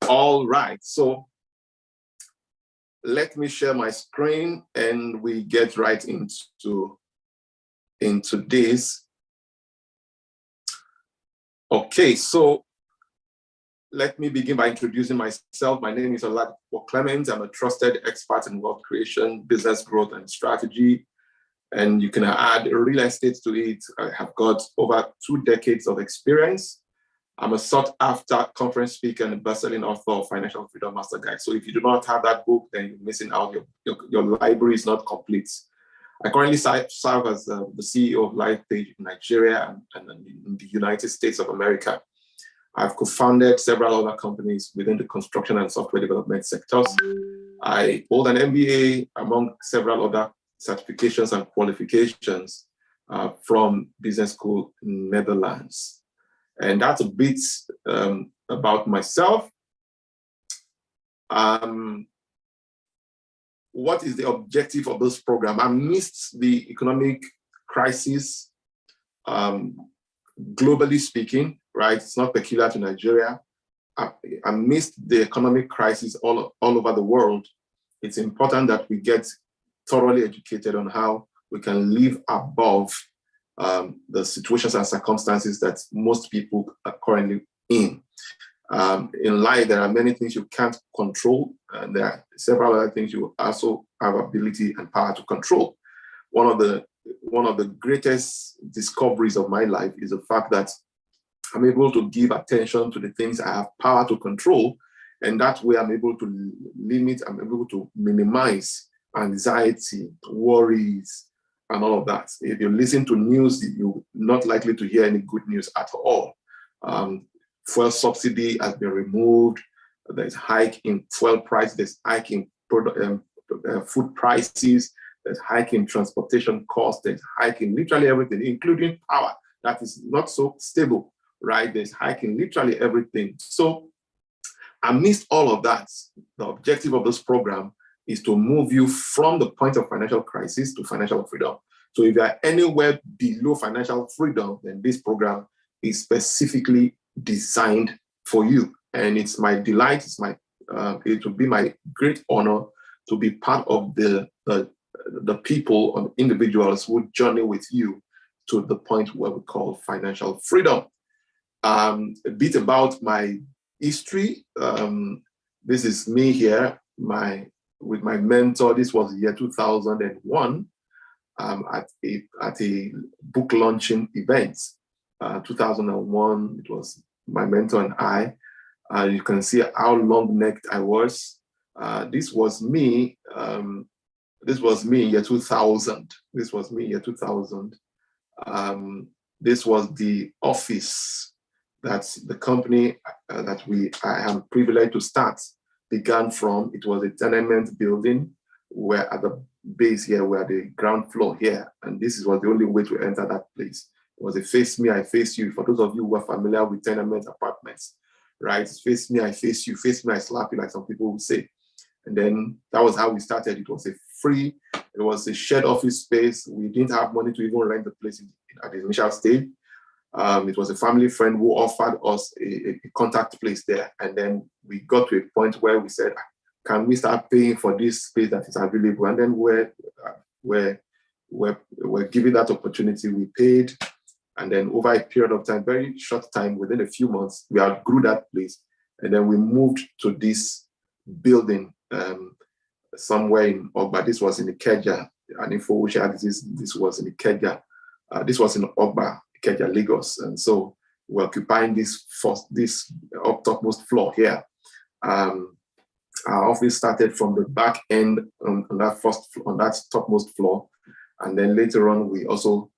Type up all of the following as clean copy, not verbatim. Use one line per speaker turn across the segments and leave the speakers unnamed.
All right, so let me share my screen and we get right into this. Okay, so let me begin by introducing myself. My name is Oladipupo Clement. I'm a trusted expert in wealth creation, business growth, and strategy. And you can add real estate to it. I have got over 2 decades of experience. I'm a sought-after conference speaker and best-selling author of Financial Freedom Master Guide. So if you do not have that book, then you're missing out. Your library is not complete. I currently serve as the CEO of LifePage in Nigeria and in the United States of America. I've co-founded several other companies within the construction and software development sectors. I hold an MBA among several other certifications and qualifications from business school in Netherlands. And that's a bit about myself. What is the objective of this program? Amidst the economic crisis, globally speaking, right? It's not peculiar to Nigeria. Amidst the economic crisis all over the world, it's important that we get thoroughly educated on how we can live above the situations and circumstances that most people are currently in. In life, there are many things you can't control, and there are several other things you also have ability and power to control. One of the greatest discoveries of my life is the fact that I'm able to give attention to the things I have power to control, and that way I'm able to able to minimize anxiety, worries, and all of that. If you listen to news, you're not likely to hear any good news at all. Fuel subsidy has been removed. There's hike in fuel price. There's hike in food prices. There's hike in transportation costs. There's hike in literally everything, including power. That is not so stable, right? There's hike in literally everything. So amidst all of that, the objective of this program is to move you from the point of financial crisis to financial freedom. So if you are anywhere below financial freedom, then this program is specifically designed for you. And it's my delight, it will be my great honor to be part of the people or individuals who journey with you to the point where we call financial freedom. A bit about my history. This is me here, with my mentor. This was the year 2001 at a book launching event. 2001, it was my mentor and I. You can see how long-necked I was. This was me in year 2000. This was me in year 2000. This was the office that the company that I am privileged to start began from. It was a tenement building where at the base here, we're at the ground floor here. And this was the only way to enter that place. It was a face me, I face you. For those of you who are familiar with tenement apartments, right? Face me, I face you. Face me, I slap you, like some people would say. And then that was how we started. It was a shared office space. We didn't have money to even rent the place at the initial stage. It was a family friend who offered us a contact place there. And then we got to a point where we said, can we start paying for this space that is available? And then we're given that opportunity. We paid. And then over a period of time, very short time, within a few months, we outgrew that place. And then we moved to this building somewhere in Ogba. This was in Ikeja. And info which I had this was in Ikeja. This was in Ogba, Ikeja, Lagos. And so we're occupying this topmost floor here. Our office started from the back end on that topmost floor. And then later on, we also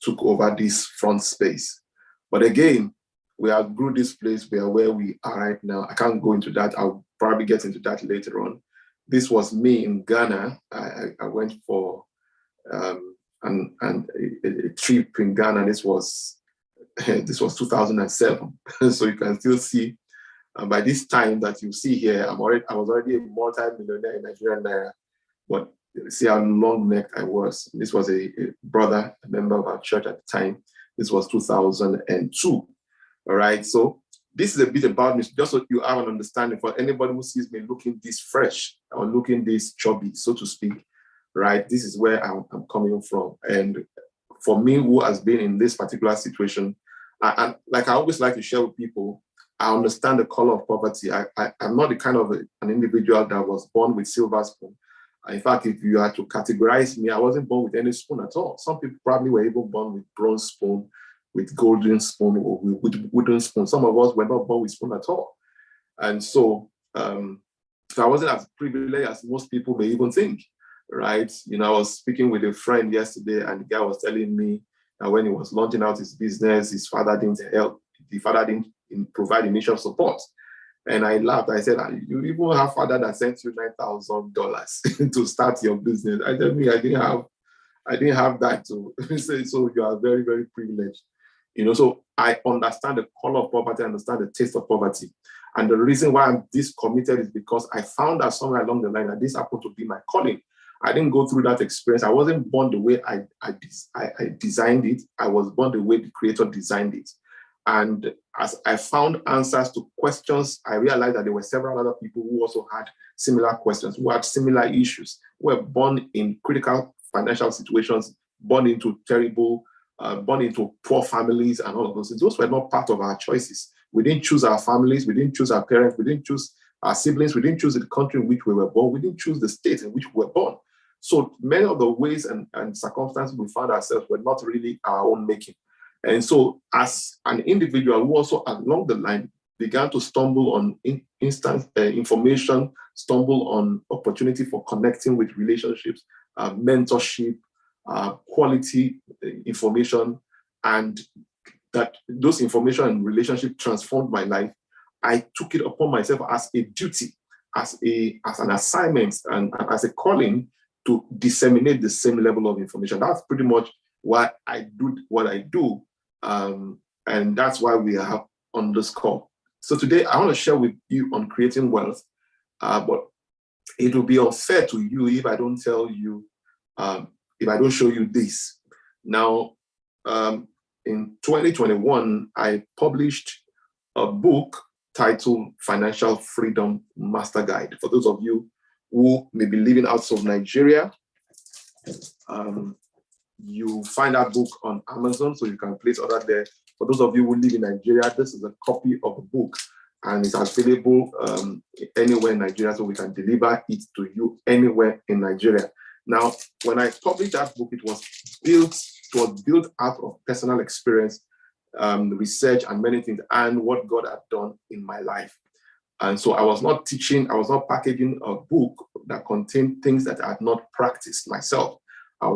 took over this front space. But again, we outgrew this place. We are where we are right now. I can't go into that. I'll probably get into that later on. This was me in Ghana. I went for a trip in Ghana. This was 2007. So you can still see by this time that you see here, I was already a multi-millionaire in Nigerian naira. But see how long-necked I was. This was a brother, a member of our church at the time. This was 2002. All right. So this is a bit about me, just so you have an understanding for anybody who sees me looking this fresh or looking this chubby, so to speak, right? This is where I'm coming from. And for me, who has been in this particular situation, and like I always like to share with people, I understand the color of poverty. I'm not the kind of an individual that was born with silver spoon. In fact, if you had to categorize me, I wasn't born with any spoon at all. Some people probably were even born with bronze spoon, with golden spoon, or with wooden spoon. Some of us were not born with spoon at all. And so I wasn't as privileged as most people may even think, right? You know, I was speaking with a friend yesterday, and the guy was telling me that when he was launching out his business, his father didn't help. The father didn't provide initial support. And I laughed. I said, you even have father that sent you $9,000 to start your business. I said, I didn't have that. So you are very, very privileged. You know, so I understand the color of poverty, I understand the taste of poverty. And the reason why I'm this committed is because I found out somewhere along the line that this happened to be my calling. I didn't go through that experience. I wasn't born the way I designed it. I was born the way the Creator designed it. And as I found answers to questions, I realized that there were several other people who also had similar questions, who had similar issues, who were born in critical financial situations, born into born into poor families and all of those things. Those were not part of our choices. We didn't choose our families. We didn't choose our parents. We didn't choose our siblings. We didn't choose the country in which we were born. We didn't choose the state in which we were born. So many of the ways and circumstances we found ourselves were not really our own making. And so as an individual who also along the line began to stumble on instant information, stumble on opportunity for connecting with relationships, mentorship, quality information, and that those information and relationship transformed my life, I took it upon myself as a duty, as an assignment, and as a calling to disseminate the same level of information. That's pretty much why I do what I do. And that's why we are on this call. So today I want to share with you on creating wealth, but it will be unfair to you if I don't tell you, if I don't show you this. Now, in 2021, I published a book titled Financial Freedom Master Guide. For those of you who may be living outside of Nigeria, you find that book on Amazon, so you can place order there. For those of you who live in Nigeria, this is a copy of the book, and it's available anywhere in Nigeria, so we can deliver it to you anywhere in Nigeria. Now, when I published that book, it was built out of personal experience, research, and many things, and what God had done in my life. And so I was not teaching, I was not packaging a book that contained things that I had not practiced myself. I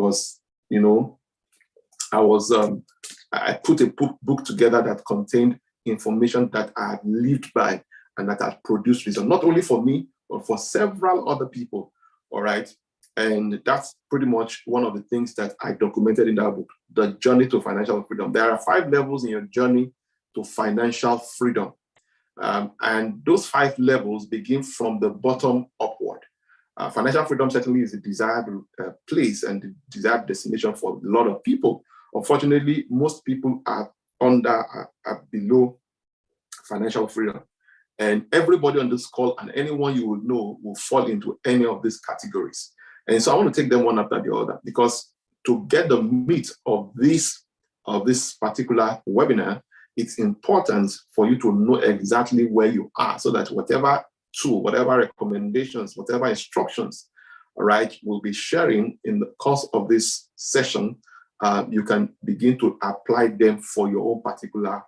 put a book together that contained information that I had lived by and that had produced results, not only for me, but for several other people. All right. And that's pretty much one of the things that I documented in that book, the journey to financial freedom. There are 5 levels in your journey to financial freedom. And those 5 levels begin from the bottom upward. Financial freedom certainly is a desired place and the desired destination for a lot of people. Unfortunately, most people are below financial freedom. And everybody on this call and anyone you will know will fall into any of these categories. And so I want to take them one after the other, because to get the meat of this particular webinar, it's important for you to know exactly where you are, so that whatever tool, whatever recommendations, whatever instructions, all right, we'll be sharing in the course of this session, you can begin to apply them for your own particular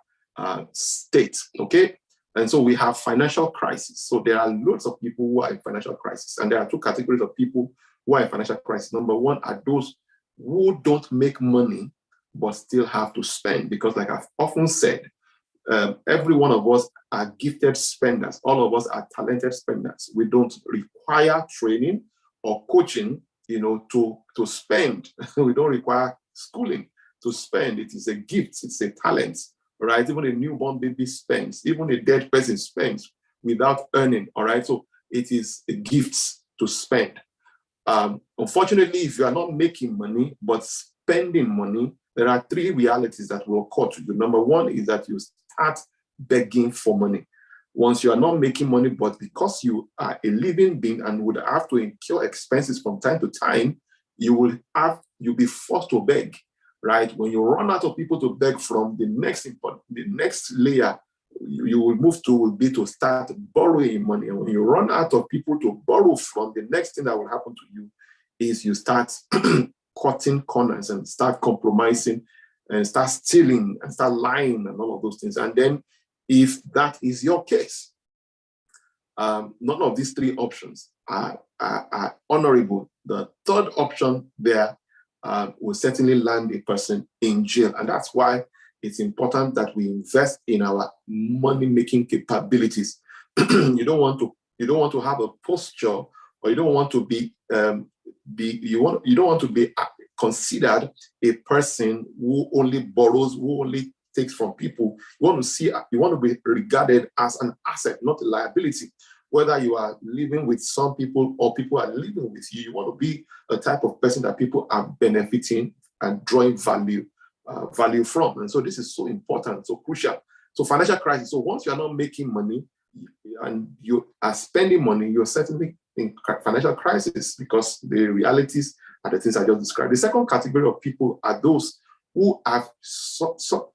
state, okay? And so we have financial crisis. So there are lots of people who are in financial crisis, and there are 2 categories of people who are in financial crisis. Number 1 are those who don't make money but still have to spend, because like I've often said, every one of us are gifted spenders. All of us are talented spenders. We don't require training or coaching, to spend. We don't require schooling to spend. It is a gift. It's a talent, right? Even a newborn baby spends. Even a dead person spends without earning, all right? So it is a gift to spend. Unfortunately, if you are not making money but spending money, there are 3 realities that will occur to you. Number 1 is that you start begging for money. Once you are not making money, but because you are a living being and would have to incur expenses from time to time, you'll be forced to beg, right? When you run out of people to beg from, the next layer you will move to will be to start borrowing money. And when you run out of people to borrow from, the next thing that will happen to you is you start cutting corners and start compromising and start stealing and start lying and all of those things. And then if that is your case, none of these three options are honorable. The third option there will certainly land a person in jail. And that's why it's important that we invest in our money-making capabilities. You don't want to have a posture, or you don't want to be considered a person who only borrows, who only takes from people. You want to be regarded as an asset, not a liability. Whether you are living with some people or people are living with you, you want to be a type of person that people are benefiting and drawing value from. And so this is so important, so crucial. So financial crisis. So once you are not making money and you are spending money, you're certainly in financial crisis, because the realities are the things I just described. The second category of people are those who have,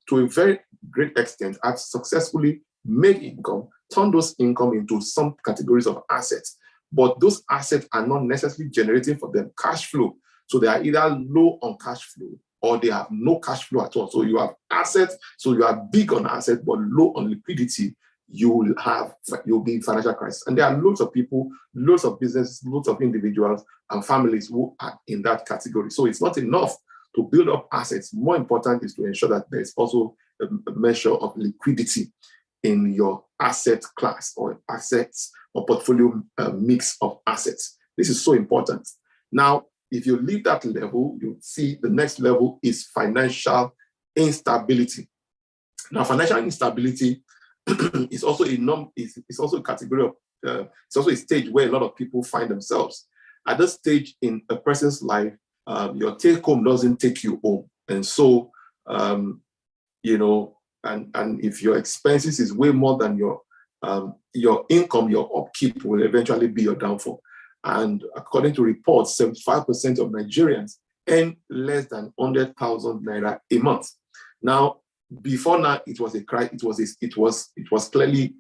to a very great extent, have successfully made income, turn those income into some categories of assets. But those assets are not necessarily generating for them cash flow. So they are either low on cash flow or they have no cash flow at all. So you have assets, so you are big on assets, but low on liquidity. You'll be in financial crisis. And there are loads of people, loads of businesses, loads of individuals and families who are in that category. So it's not enough to build up assets. More important is to ensure that there's also a measure of liquidity in your asset class or assets or portfolio mix of assets. This is so important. Now, if you leave that level, you see the next level is financial instability. Now, financial instability is also a category of, it's also a stage where a lot of people find themselves. At this stage in a person's life, your take home doesn't take you home. And so, and if your expenses is way more than your income, your upkeep will eventually be your downfall. And according to reports, 75% of Nigerians earn less than 100,000 naira a month. Now, before now, it was a cry. It was clearly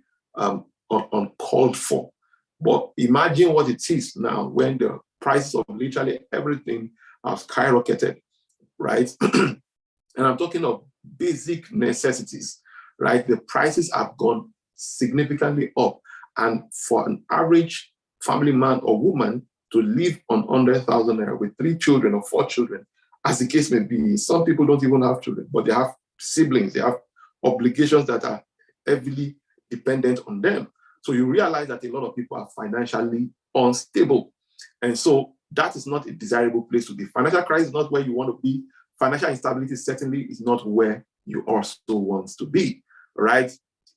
uncalled for. But imagine what it is now when the prices of literally everything have skyrocketed, right? And I'm talking of basic necessities, right? The prices have gone significantly up. And for an average family man or woman to live on 100,000 naira with 3 children or 4 children, as the case may be, some people don't even have children, but they have siblings, they have obligations that are heavily dependent on them. So you realize that a lot of people are financially unstable. And so that is not a desirable place to be. Financial crisis is not where you want to be. Financial instability certainly is not where you also want to be, right?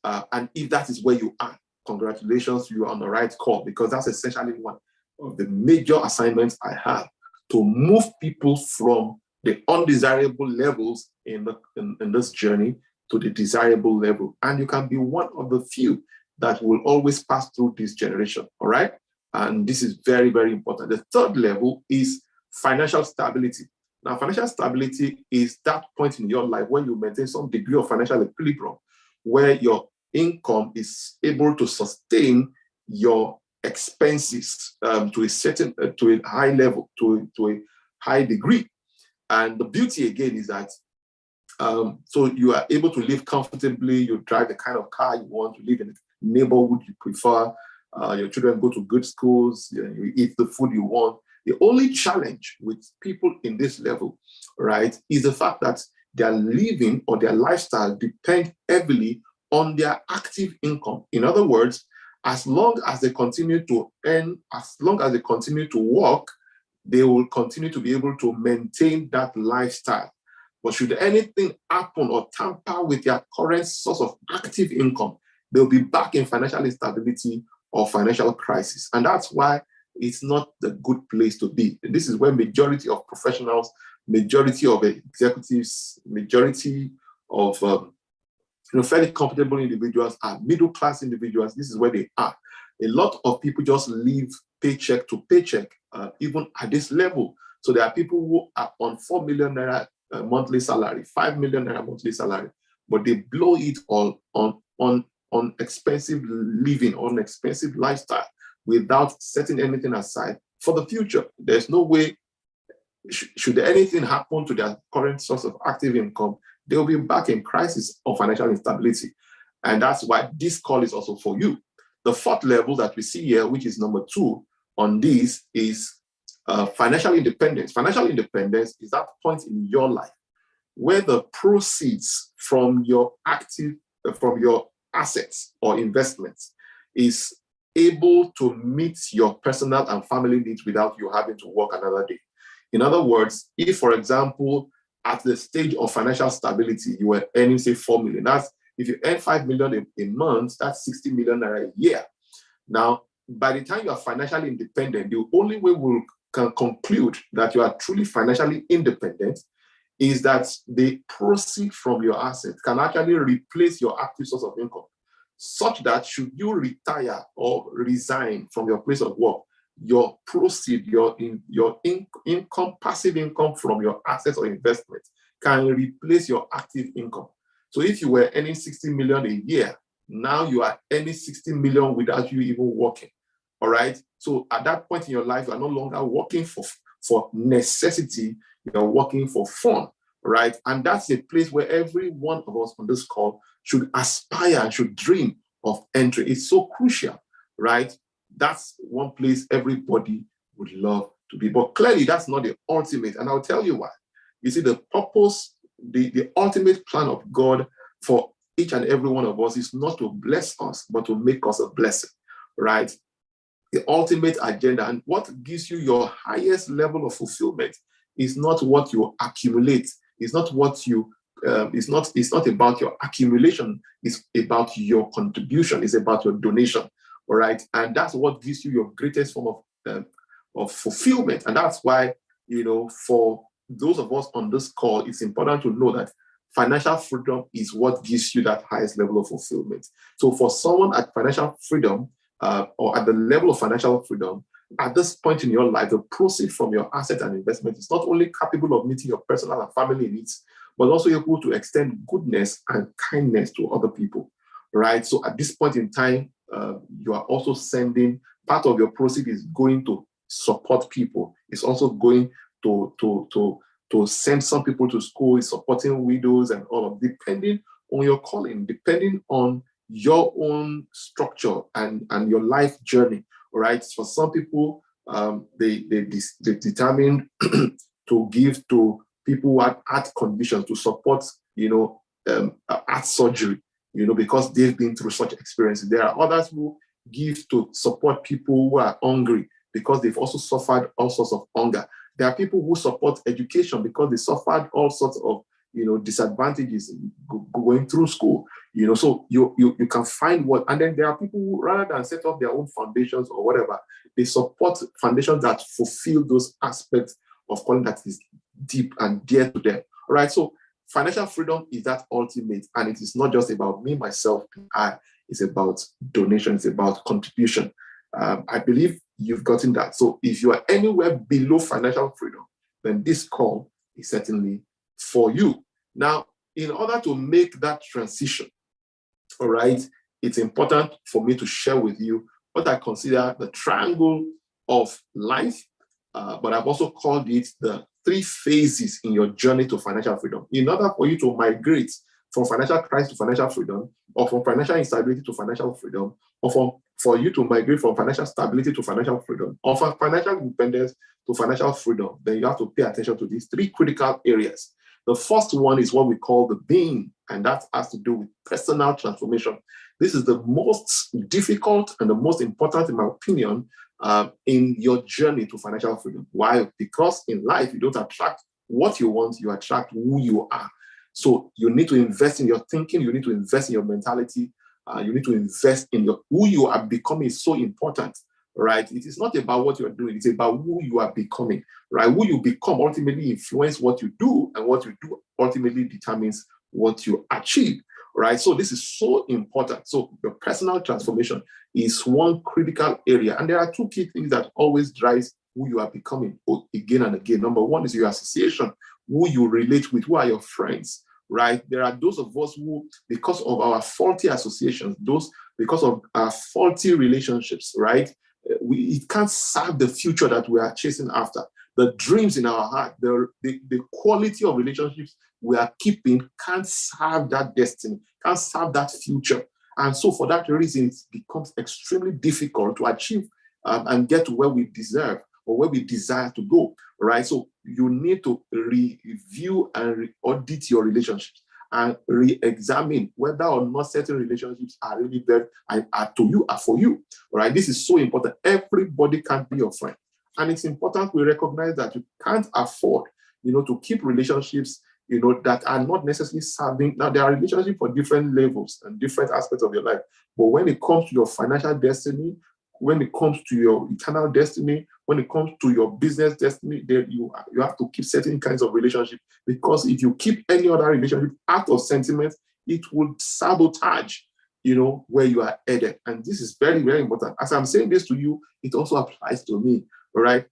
And if that is where you are, congratulations, you are on the right call, because that's essentially one of the major assignments I have, to move people from the undesirable levels in this journey to the desirable level. And you can be one of the few that will always pass through this generation, all right? And this is very, very important. The third level is financial stability. Now, financial stability is that point in your life when you maintain some degree of financial equilibrium, where your income is able to sustain your expenses to a high level, to a high degree. And the beauty again is that so you are able to live comfortably, you drive the kind of car you want, to live in the neighborhood you prefer, your children go to good schools, you eat the food you want. The only challenge with people in this level, right, is the fact that their living or their lifestyle depend heavily on their active income. In other words, as long as they continue to earn, as long as they continue to work, they will continue to be able to maintain that lifestyle. But should anything happen or tamper with their current source of active income, they'll be back in financial instability or financial crisis. And that's why it's not the good place to be. And this is where majority of professionals, majority of executives, majority of fairly comfortable individuals are middle-class individuals. This is where they are. A lot of people just live paycheck to paycheck, even at this level. So there are people who are on 4 million naira monthly salary, 5 million naira monthly salary, but they blow it all on expensive living, on expensive lifestyle, without setting anything aside for the future. There's no way, should anything happen to their current source of active income, they'll be back in crisis or financial instability. And that's why this call is also for you. The fourth level that we see here, which is number 2 on this, is financial independence. Financial independence is that point in your life where the proceeds from your assets or investments is able to meet your personal and family needs without you having to work another day. In other words, if, for example, at the stage of financial stability, you were earning, say, 4 million. That's, if you earn 5 million a month, that's 60 million naira a year. Now, by the time you are financially independent, the only way we can conclude that you are truly financially independent is that the proceeds from your assets can actually replace your active source of income, such that should you retire or resign from your place of work, your proceed, your income, passive income from your assets or investments can replace your active income. So if you were earning 60 million a year, now you are earning 60 million without you even working. All right. So at that point in your life, you are no longer working for necessity, you are working for fun. Right. And that's a place where every one of us on this call should aspire and should dream of entry. It's so crucial, right? That's one place everybody would love to be. But clearly, that's not the ultimate. And I'll tell you why. You see, the purpose, the ultimate plan of God for each and every one of us is not to bless us, but to make us a blessing, right? The ultimate agenda and what gives you your highest level of fulfillment is not what you accumulate. It's not what you. It's not about your accumulation. It's about your contribution. It's about your donation. All right, and that's what gives you your greatest form of fulfillment. And that's why, for those of us on this call, it's important to know that financial freedom is what gives you that highest level of fulfillment. So for someone at financial freedom or at the level of financial freedom, at this point in your life, the proceeds from your asset and investment is not only capable of meeting your personal and family needs, but also able to extend goodness and kindness to other people, right? So at this point in time, you are also sending, part of your proceeds is going to support people. It's also going to send some people to school, it's supporting widows and all of, depending on your calling, depending on your own structure and your life journey. All right. For some people, they determine to give to people who have heart conditions to support, heart surgery, because they've been through such experiences. There are others who give to support people who are hungry because they've also suffered all sorts of hunger. There are people who support education because they suffered all sorts of, disadvantages going through school. So you can find what, and then there are people who, rather than set up their own foundations or whatever, they support foundations that fulfill those aspects of calling that is deep and dear to them. All right. So financial freedom is that ultimate, and it is not just about me, myself, and I. It's about donation. It's about contribution. I believe you've gotten that. So if you are anywhere below financial freedom, then this call is certainly for you. Now, in order to make that transition, all right, it's important for me to share with you what I consider the triangle of life, but I've also called it the 3 phases in your journey to financial freedom. In order for you to migrate from financial crisis to financial freedom, or from financial instability to financial freedom, or for you to migrate from financial stability to financial freedom, or from financial independence to financial freedom, then you have to pay attention to these 3 critical areas. The first one is what we call the being, and that has to do with personal transformation. This is the most difficult and the most important, in my opinion, in your journey to financial freedom. Why? Because in life, you don't attract what you want, you attract who you are. So you need to invest in your thinking, you need to invest in your mentality, you need to invest in who you are becoming is so important, right? It is not about what you are doing, it's about who you are becoming, right? Who you become ultimately influences what you do, and what you do ultimately determines what you achieve. right? So this is so important. So your personal transformation is one critical area. And there are two key things that always drives who you are becoming again and again. Number one is your association, who you relate with, who are your friends, right? There are those of us who, because of our faulty associations, because of our faulty relationships, right? It can't serve the future that we are chasing after. The dreams in our heart, the quality of relationships we are keeping can't serve that destiny, can't serve that future. And so for that reason, it becomes extremely difficult to achieve and get to where we deserve or where we desire to go, right? So you need to review and audit your relationships and re-examine whether or not certain relationships are really there and are to you, are for you, right? This is so important. Everybody can't be your friend. And it's important we recognize that you can't afford, to keep relationships, that are not necessarily serving. Now, there are relationships for different levels and different aspects of your life. But when it comes to your financial destiny, when it comes to your eternal destiny, when it comes to your business destiny, then you have to keep certain kinds of relationship, because if you keep any other relationship out of sentiment, it will sabotage, where you are headed. And this is very, very important. As I'm saying this to you, it also applies to me, all right?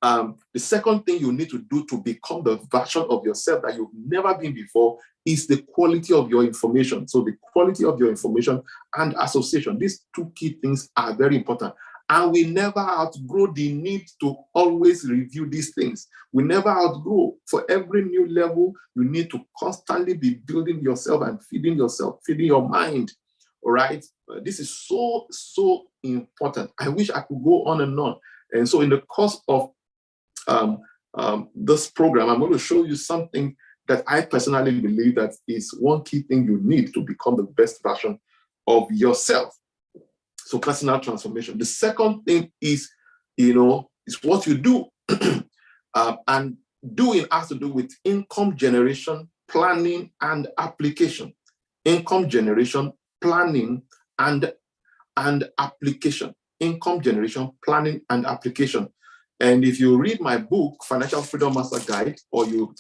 The second thing you need to do to become the version of yourself that you've never been before is the quality of your information. So the quality of your information and association, these two key things are very important. And we never outgrow the need to always review these things. We never outgrow. For every new level, you need to constantly be building yourself and feeding yourself, feeding your mind. All right? This is so, so important. I wish I could go on and on. And so in the course of this program, I'm going to show you something that I personally believe that is one key thing you need to become the best version of yourself. So personal transformation. The second thing is, is what you do. And doing has to do with income generation, planning, and application. Income generation, planning, and application. Income generation, planning, and application. And if you read my book, Financial Freedom Master Guide, or you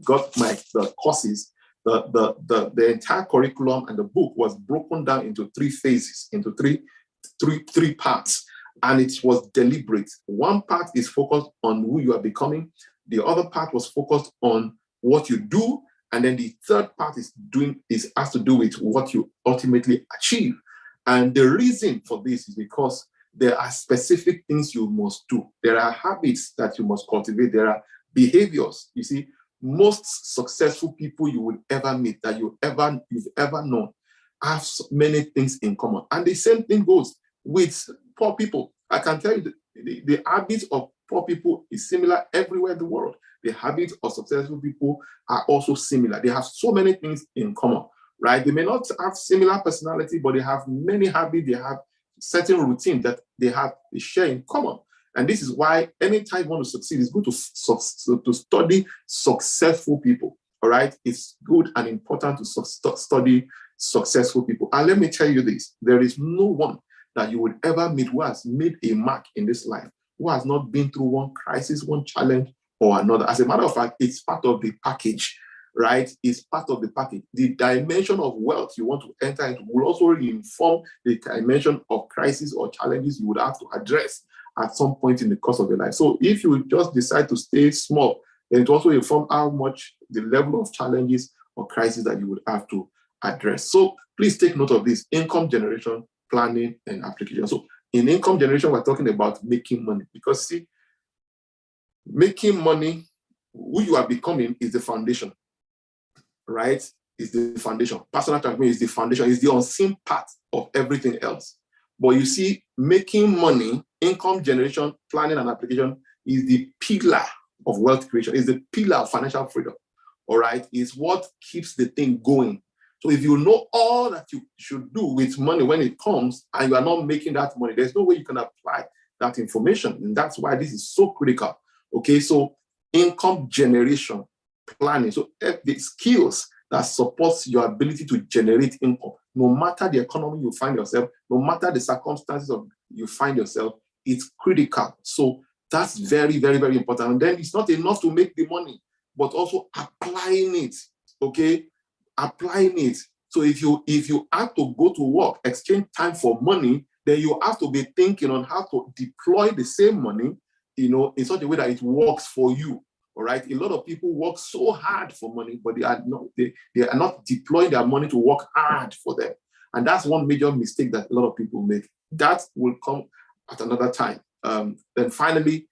got the courses, the entire curriculum and the book was broken down into three phases, into three parts, and it was deliberate. One part is focused on who you are becoming. The other part was focused on what you do, and then the third part has to do with what you ultimately achieve. And the reason for this is because there are specific things you must do. There are habits that you must cultivate. There are behaviors. You see, most successful people you will ever meet, that you've ever known, have many things in common. And the same thing goes with poor people. I can tell you the habits of poor people is similar everywhere in the world. The habits of successful people are also similar. They have so many things in common, right? They may not have similar personality, but they have many habits. They have certain routines that they share in common. And this is why anytime you want to succeed, it's good to study successful people, all right? It's good and important to study successful people. And let me tell you this, there is no one that you would ever meet who has made a mark in this life, who has not been through one crisis, one challenge or another. As a matter of fact, it's part of the package, right? It's part of the package. The dimension of wealth you want to enter into will also inform the dimension of crisis or challenges you would have to address at some point in the course of your life. So if you just decide to stay small, then it also informs how much the level of challenges or crisis that you would have to address. So please take note of this: income generation, planning, and application. So in income generation, we're talking about making money, because see, making money, who you are becoming is the foundation, right? Is the foundation. Personal transformation is the foundation, is the unseen part of everything else. But you see, making money, income generation, planning, and application is the pillar of wealth creation, is the pillar of financial freedom, all right? Is what keeps the thing going. So if you know all that you should do with money when it comes and you are not making that money, there's no way you can apply that information. And that's why this is so critical. Okay, so income generation, planning. So the skills that supports your ability to generate income, no matter the economy you find yourself, no matter the circumstances of you find yourself, it's critical. So that's very, very, very important. And then it's not enough to make the money, but also applying it, okay? applying it. So if you have to go to work, exchange time for money, then you have to be thinking on how to deploy the same money, in such a way that it works for you. All right. A lot of people work so hard for money, but they are not deploying their money to work hard for them. And that's one major mistake that a lot of people make. That will come at another time. Then finally,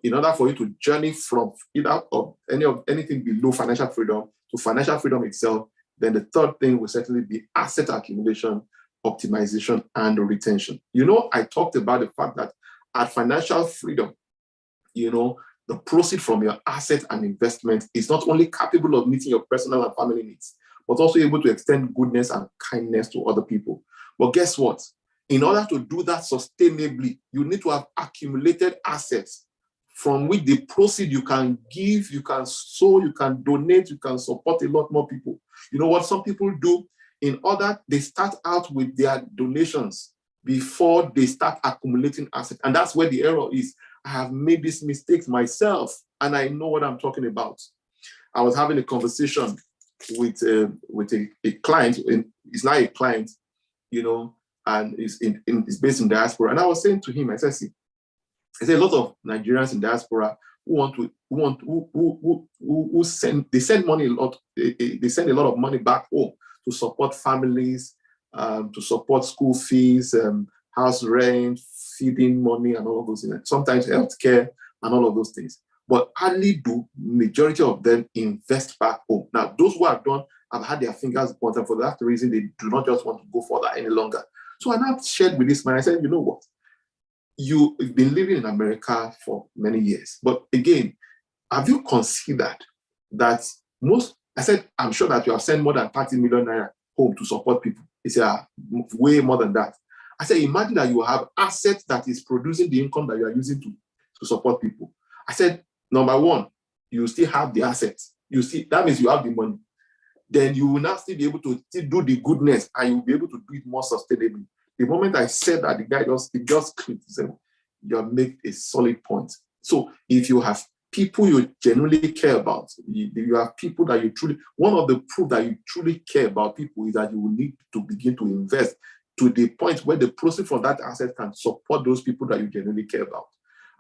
in order for you to journey from either of anything below financial freedom to financial freedom itself, then the third thing will certainly be asset accumulation, optimization, and retention. I talked about the fact that at financial freedom, the proceed from your asset and investment is not only capable of meeting your personal and family needs, but also able to extend goodness and kindness to other people. But guess what? In order to do that sustainably, you need to have accumulated assets from which the proceed you can give, you can sow, you can donate, you can support a lot more people. You know what some people do? They start out with their donations before they start accumulating assets. And that's where the error is. I have made these mistakes myself, and I know what I'm talking about. I was having a conversation with a client. He's not a client, and is based in diaspora. And I was saying to him, I said, see, a lot of Nigerians in diaspora who send money a lot. They send a lot of money back home to support families, to support school fees, house rent, feeding money, and all of those things. Sometimes healthcare and all of those things. But hardly do majority of them invest back home. Now, those who have done have had their fingers burnt, and for that reason, they do not just want to go further any longer. So I now shared with this man. I said, you know what? You've been living in America for many years. But again, have you considered that I said, I'm sure that you have sent more than 30 million naira home to support people. He said, way more than that. I said, imagine that you have assets that is producing the income that you are using to support people. I said, number one, you still have the assets. That means you have the money. Then you will now still be able to still do the goodness, and you'll be able to do it more sustainably. The moment I said that, the guy just clicked. He said, you have made a solid point. So if you have people you genuinely care about, you have people that you truly, one of the proof that you truly care about people is that you will need to begin to invest to the point where the proceeds from that asset can support those people that you genuinely care about.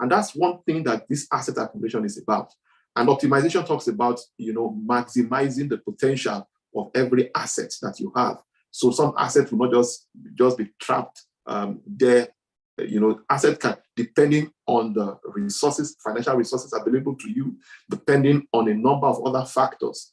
And that's one thing that this asset accumulation is about. And optimization talks about, maximizing the potential of every asset that you have. So some assets will not just be trapped there. Asset can, depending on the resources, financial resources available to you, depending on a number of other factors.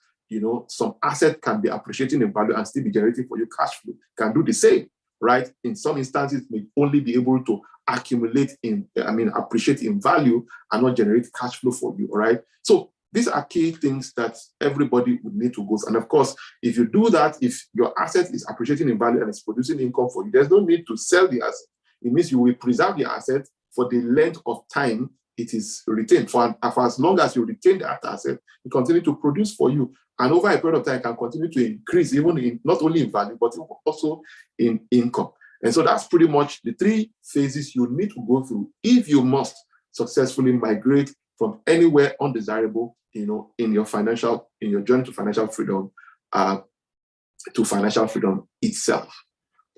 Some asset can be appreciating in value and still be generating for you cash flow. Can do the same, right? In some instances, may only be able to appreciate in value and not generate cash flow for you, all right? So these are key things that everybody would need to go through. And of course, if you do that, if your asset is appreciating in value and it's producing income for you, there's no need to sell the asset. It means you will preserve the asset for the length of time it is retained. For as long as you retain that asset, it continue to produce for you. And over a period of time, it can continue to increase, even not only in value, but also in income. And so that's pretty much the three phases you need to go through if you must successfully migrate from anywhere undesirable, in your journey to financial freedom, to financial freedom itself.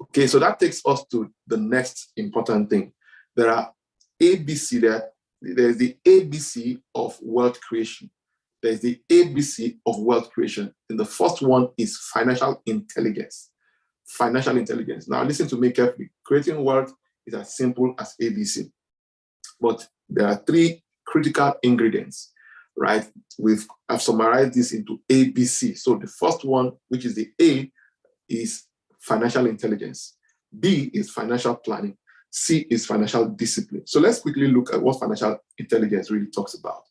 Okay, so that takes us to the next important thing. There are ABC there. There's the ABC of wealth creation. There's the ABC of wealth creation. And the first one is financial intelligence. Financial intelligence. Now, listen to me carefully. Creating wealth is as simple as ABC. But there are three critical ingredients, right? I've summarized this into ABC. So the first one, which is the A, is financial intelligence. B is financial planning. C is financial discipline. So let's quickly look at what financial intelligence really talks about.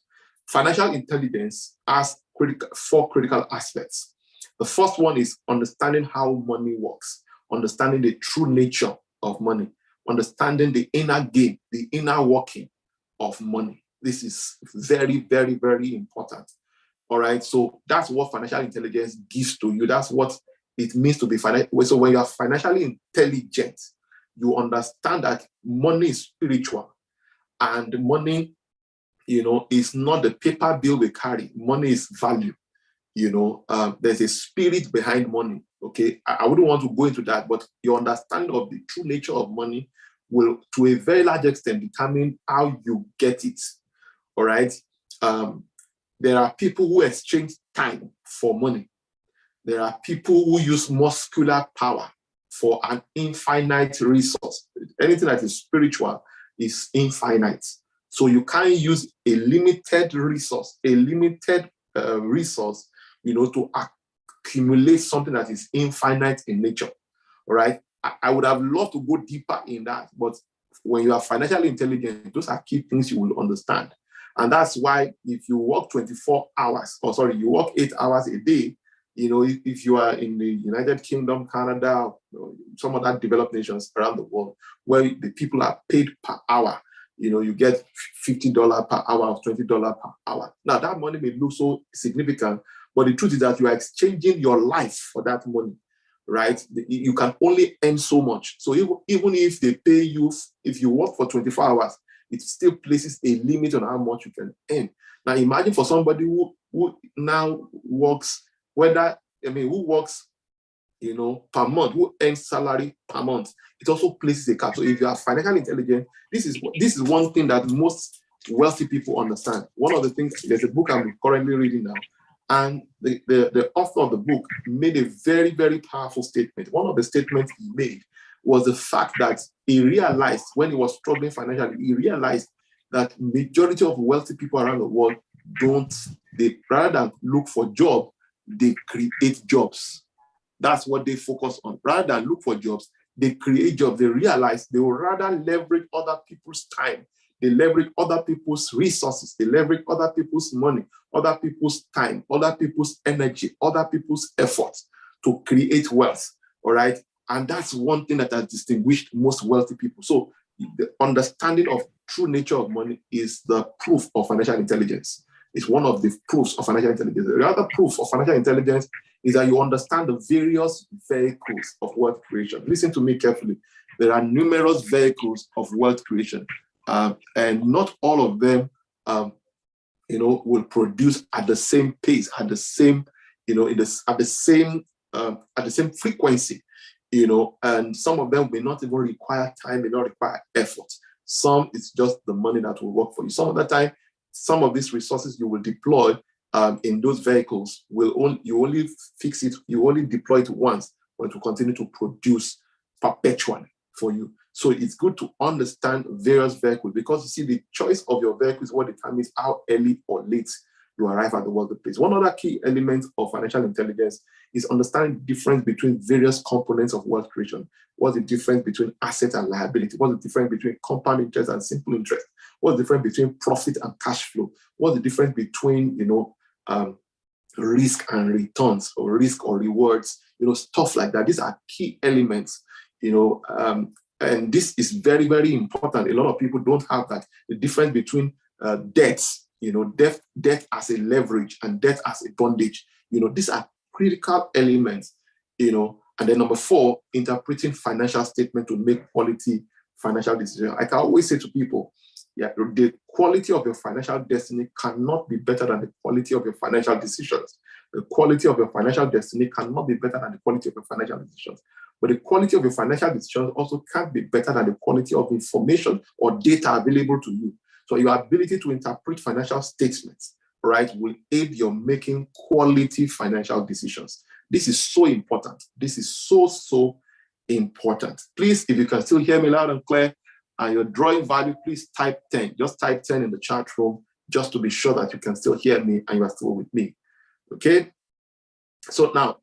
Financial intelligence has four critical aspects. The first one is understanding how money works, understanding the true nature of money, understanding the inner game, the inner working of money. This is very, very, very important. All right. So that's what financial intelligence gives to you. That's what it means to be financial. So when you are financially intelligent, you understand that money is spiritual, and money, is not the paper bill we carry. Money is value. there's a spirit behind money. Okay, I wouldn't want to go into that, but your understanding of the true nature of money will, to a very large extent, determine how you get it. All right. There are people who exchange time for money. There are people who use muscular power for an infinite resource. Anything that is spiritual is infinite. So you can't use a limited resource, to accumulate something that is infinite in nature. All right. I would have loved to go deeper in that, but when you are financially intelligent, those are key things you will understand. And that's why if you work 24 hours, you work 8 hours a day, if you are in the United Kingdom, Canada, some other developed nations around the world, where the people are paid per hour, you get $50 per hour or $20 per hour. Now, that money may look so significant, but the truth is that you are exchanging your life for that money, right? You can only earn so much. So even if they pay you, if you work for 24 hours, it still places a limit on how much you can earn. Now, imagine for somebody who now works, who works, per month, who earns salary per month, it also places a cap. So if you are financially intelligent, this is one thing that most wealthy people understand. One of the things, there's a book I'm currently reading now, and the author of the book made a very, very powerful statement. One of the statements he made was the fact that he realized, when he was struggling financially, he realized that majority of wealthy people around the world rather than look for jobs, they create jobs. That's what they focus on. Rather than look for jobs, they create jobs. They realize they will rather leverage other people's time. They leverage other people's resources. They leverage other people's money, other people's time, other people's energy, other people's efforts to create wealth. All right. And that's one thing that has distinguished most wealthy people. So the understanding of true nature of money is the proof of financial intelligence. It's one of the proofs of financial intelligence. The other proof of financial intelligence is that you understand the various vehicles of wealth creation. Listen to me carefully. There are numerous vehicles of wealth creation, and not all of them, will produce at the same pace, at the same, at the same frequency. And some of them may not even require time, may not require effort. Some, it's just the money that will work for you. Some of the time, some of these resources you will deploy in those vehicles you only fix it, you only deploy it once, but it will continue to produce perpetually for you. So it's good to understand various vehicles, because you see, the choice of your vehicle is what determines how early or late you arrive at the wealthy place. One other key element of financial intelligence is understanding the difference between various components of wealth creation. What's the difference between asset and liability? What's the difference between compound interest and simple interest? What's the difference between profit and cash flow? What's the difference between, risk and returns, or risk or rewards, stuff like that. These are key elements, and this is very, very important. A lot of people don't have that. The difference between debts, debt as a leverage and debt as a bondage. These are critical elements, And then number 4, interpreting financial statement to make quality financial decisions. I can always say to people, the quality of your financial destiny cannot be better than the quality of your financial decisions. The quality of your financial destiny cannot be better than the quality of your financial decisions. But the quality of your financial decisions also can't be better than the quality of information or data available to you. So your ability to interpret financial statements, right, will aid your making quality financial decisions. This is so important. This is so important. Please, if you can still hear me loud and clear, and you're drawing value, please type 10. Just type 10 in the chat room, just to be sure that you can still hear me and you are still with me. Okay? So now,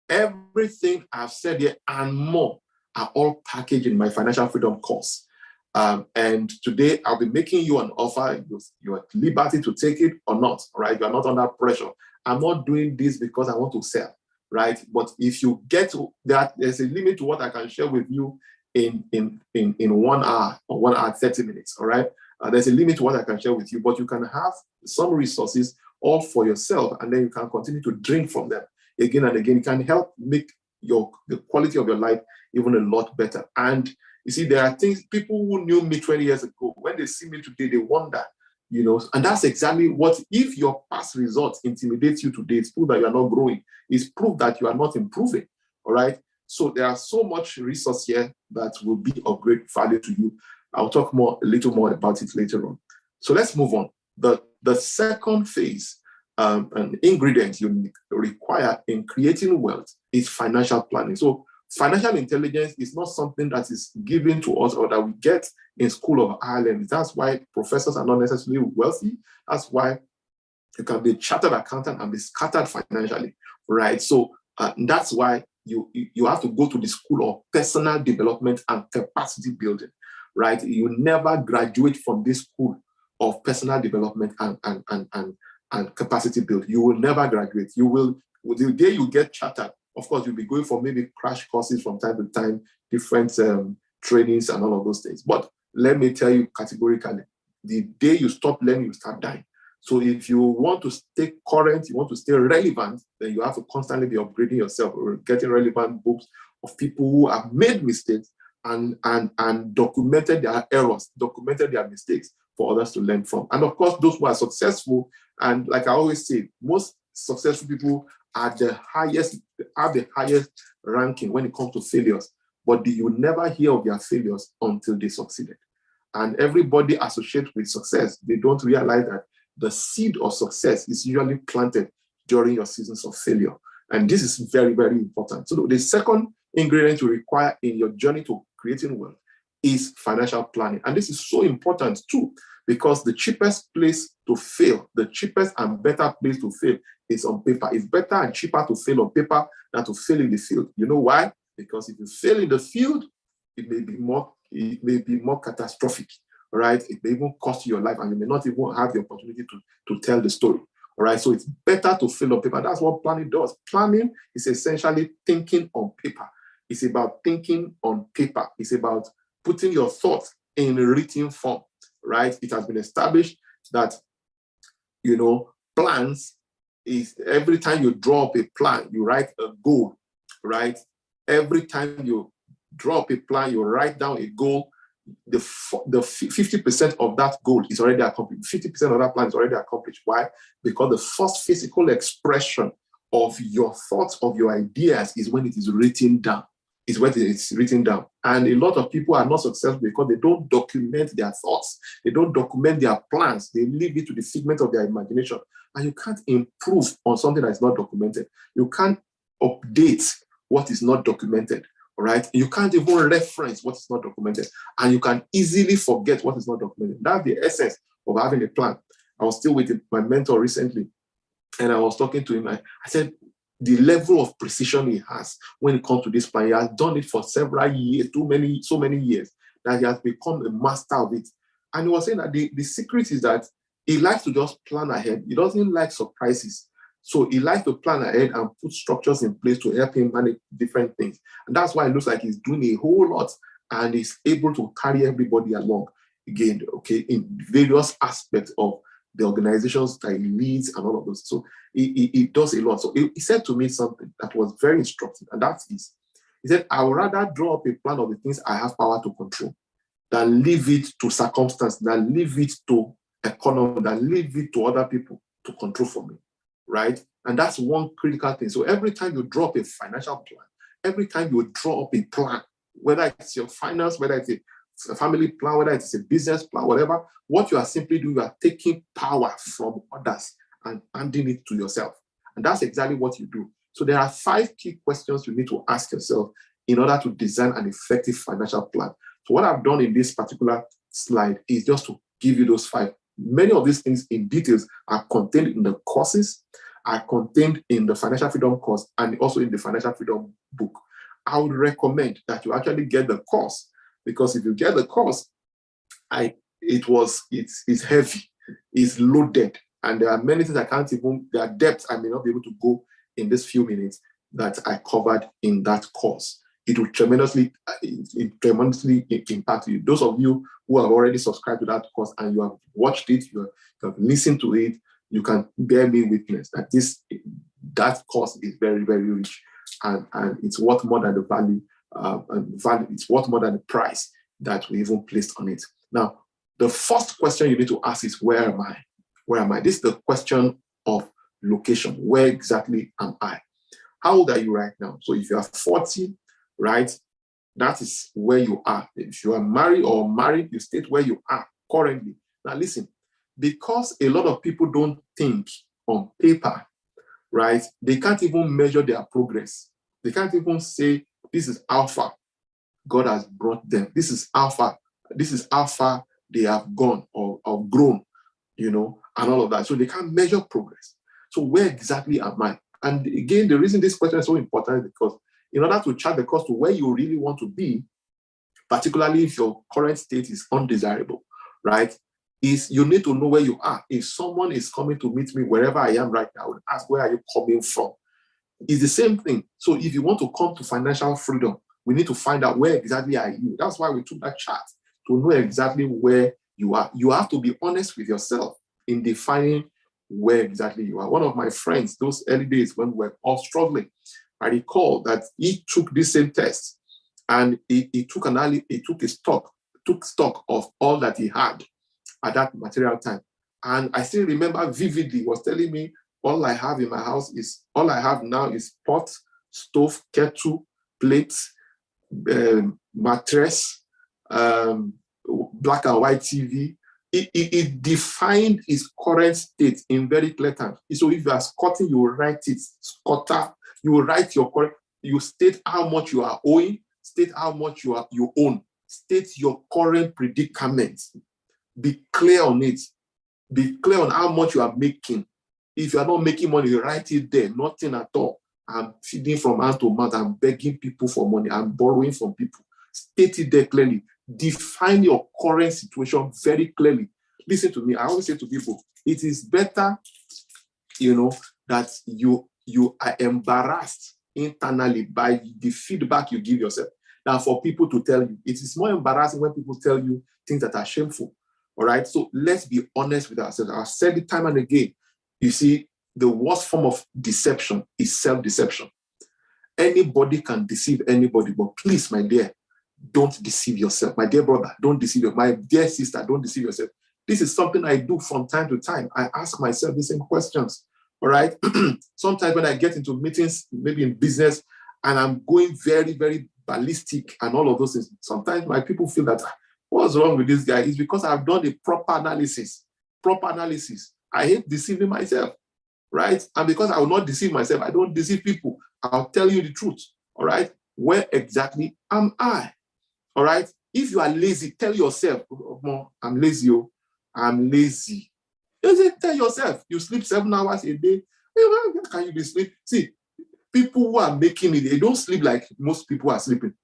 everything I've said here and more are all packaged in my Financial Freedom course. And today, I'll be making you an offer. You're at liberty to take it or not, right? You're not under pressure. I'm not doing this because I want to sell, right? But if you get to that, there's a limit to what I can share with you in 1 hour or 1 hour, 30 minutes, all right? There's a limit to what I can share with you, but you can have some resources all for yourself, and then you can continue to drink from them again and again. It can help make the quality of your life even a lot better. And you see, there are things, people who knew me 20 years ago, when they see me today, they wonder, And that's exactly what, if your past results intimidate you today, it's proof that you are not growing. It's proof that you are not improving. All right. So there are so much resource here that will be of great value to you. I'll talk a little more about it later on. So let's move on. The second phase, an ingredient you require in creating wealth is financial planning. So financial intelligence is not something that is given to us or that we get in School of Ireland. That's why professors are not necessarily wealthy. That's why you can be a chartered accountant and be scattered financially, right? So that's why you have to go to the School of Personal Development and Capacity Building, right? You never graduate from this School of Personal Development and Capacity Building. You will never graduate. You will, the day you get chartered, of course, you'll be going for maybe crash courses from time to time, different trainings and all of those things. But let me tell you categorically, the day you stop learning, you start dying. So if you want to stay current, you want to stay relevant, then you have to constantly be upgrading yourself or getting relevant books of people who have made mistakes and documented their errors, documented their mistakes for others to learn from. And of course, those who are successful, and like I always say, most successful people are have the highest ranking when it comes to failures, but you never hear of their failures until they succeeded. And everybody associated with success, they don't realize that the seed of success is usually planted during your seasons of failure. And this is very, very important. So the second ingredient you require in your journey to creating wealth is financial planning. And this is so important too, because the cheapest place to fail, the cheapest and better place to fail is on paper. It's better and cheaper to fail on paper than to fail in the field. You know why? Because if you fail in the field, it may be more catastrophic. All right, it may even cost you your life, and you may not even have the opportunity to tell the story. All right, so it's better to fail on paper. That's what planning does. Planning is essentially thinking on paper. It's about thinking on paper. It's about putting your thoughts in written form. Right? It has been established that plans is every time you draw up a plan, you write a goal. Right? Every time you draw up a plan, you write down a goal. The 50% of that goal is already accomplished. 50% of that plan is already accomplished. Why? Because the first physical expression of your thoughts, of your ideas, is when it is written down. Is when it's written down. And a lot of people are not successful because they don't document their thoughts. They don't document their plans. They leave it to the figment of their imagination. And you can't improve on something that is not documented. You can't update what is not documented. All right, you can't even reference what is not documented, and you can easily forget what is not documented. That's the essence of having a plan. I was still with my mentor recently, and I was talking to him. I said, the level of precision he has when it comes to this plan, he has done it for several years, so many years, that he has become a master of it. And he was saying that the secret is that he likes to just plan ahead. He doesn't like surprises. So he likes to plan ahead and put structures in place to help him manage different things. And that's why it looks like he's doing a whole lot and he's able to carry everybody along again, okay, in various aspects of the organizations that he leads and all of those. So he does a lot. So he said to me something that was very instructive, and that is, he said, I would rather draw up a plan of the things I have power to control than leave it to circumstance, than leave it to economy, than leave it to other people to control for me. Right? And that's one critical thing. So every time you draw up a financial plan, every time you draw up a plan, whether it's your finance, whether it's a family plan, whether it's a business plan, whatever, what you are simply doing, you are taking power from others and handing it to yourself. And that's exactly what you do. So there are 5 key questions you need to ask yourself in order to design an effective financial plan. So what I've done in this particular slide is just to give you those 5. Many of these things in details are contained in the courses, are contained in the Financial Freedom course, and also in the Financial Freedom book. I would recommend that you actually get the course, because if you get the course, it's heavy, it's loaded, and there are many things there are depths I may not be able to go in this few minutes that I covered in that course. It will tremendously impact you. Those of you who have already subscribed to that course and you have watched it, you have listened to it, you can bear me witness that that course is very, very rich, and it's worth more than the value, it's worth more than the price that we even placed on it. Now, The first question you need to ask is, where am I? Where am I? This is the question of location. Where exactly am I? How old are you right now? So if you are 40, right, that is where you are. If you are married, you state where you are currently. Now listen, because a lot of people don't think on paper, right, they can't even measure their progress. They can't even say, this is how far God has brought them. This is how far they have gone or grown, and all of that. So they can't measure progress. So where exactly am I? And again, the reason this question is so important is because in order to chart the course to where you really want to be, particularly if your current state is undesirable, right, is you need to know where you are. If someone is coming to meet me wherever I am right now, I would ask, where are you coming from? It's the same thing. So if you want to come to financial freedom, we need to find out where exactly are you. That's why we took that chart, to know exactly where you are. You have to be honest with yourself in defining where exactly you are. One of my friends, those early days when we were all struggling, I recall that he took this same test and he took stock of all that he had at that material time. And I still remember vividly, he was telling me, all I have in my house now is pot, stove, kettle, plates, mattress, black and white TV. It defined his current state in very clear terms. So if you are squatting, you will write it. Squatter, you will write your current, you state how much you are owing, state how much you own, state your current predicament. Be clear on it. Be clear on how much you are making. If you are not making money, you write it there, nothing at all. I'm feeding from hand to mouth. I'm begging people for money. I'm borrowing from people. State it there clearly. Define your current situation very clearly. Listen to me. I always say to people, it is better, that you are embarrassed internally by the feedback you give yourself than for people to tell you. It is more embarrassing when people tell you things that are shameful. All right. So let's be honest with ourselves. I've said it time and again. You see, the worst form of deception is self-deception. Anybody can deceive anybody, but please, my dear, don't deceive yourself. My dear brother, don't deceive yourself. My dear sister, don't deceive yourself. This is something I do from time to time. I ask myself the same questions. All right. Sometimes when I get into meetings, maybe in business, and I'm going very, very ballistic and all of those things, sometimes my people feel that, what's wrong with this guy? It's because I've done a proper analysis. I hate deceiving myself, right? And because I will not deceive myself, I don't deceive people. I'll tell you the truth, all right? Where exactly am I? All right? If you are lazy, tell yourself, I'm lazy. I'm lazy. Just tell yourself, you sleep 7 hours a day. How can you be sleep? See, people who are making it, they don't sleep like most people are sleeping.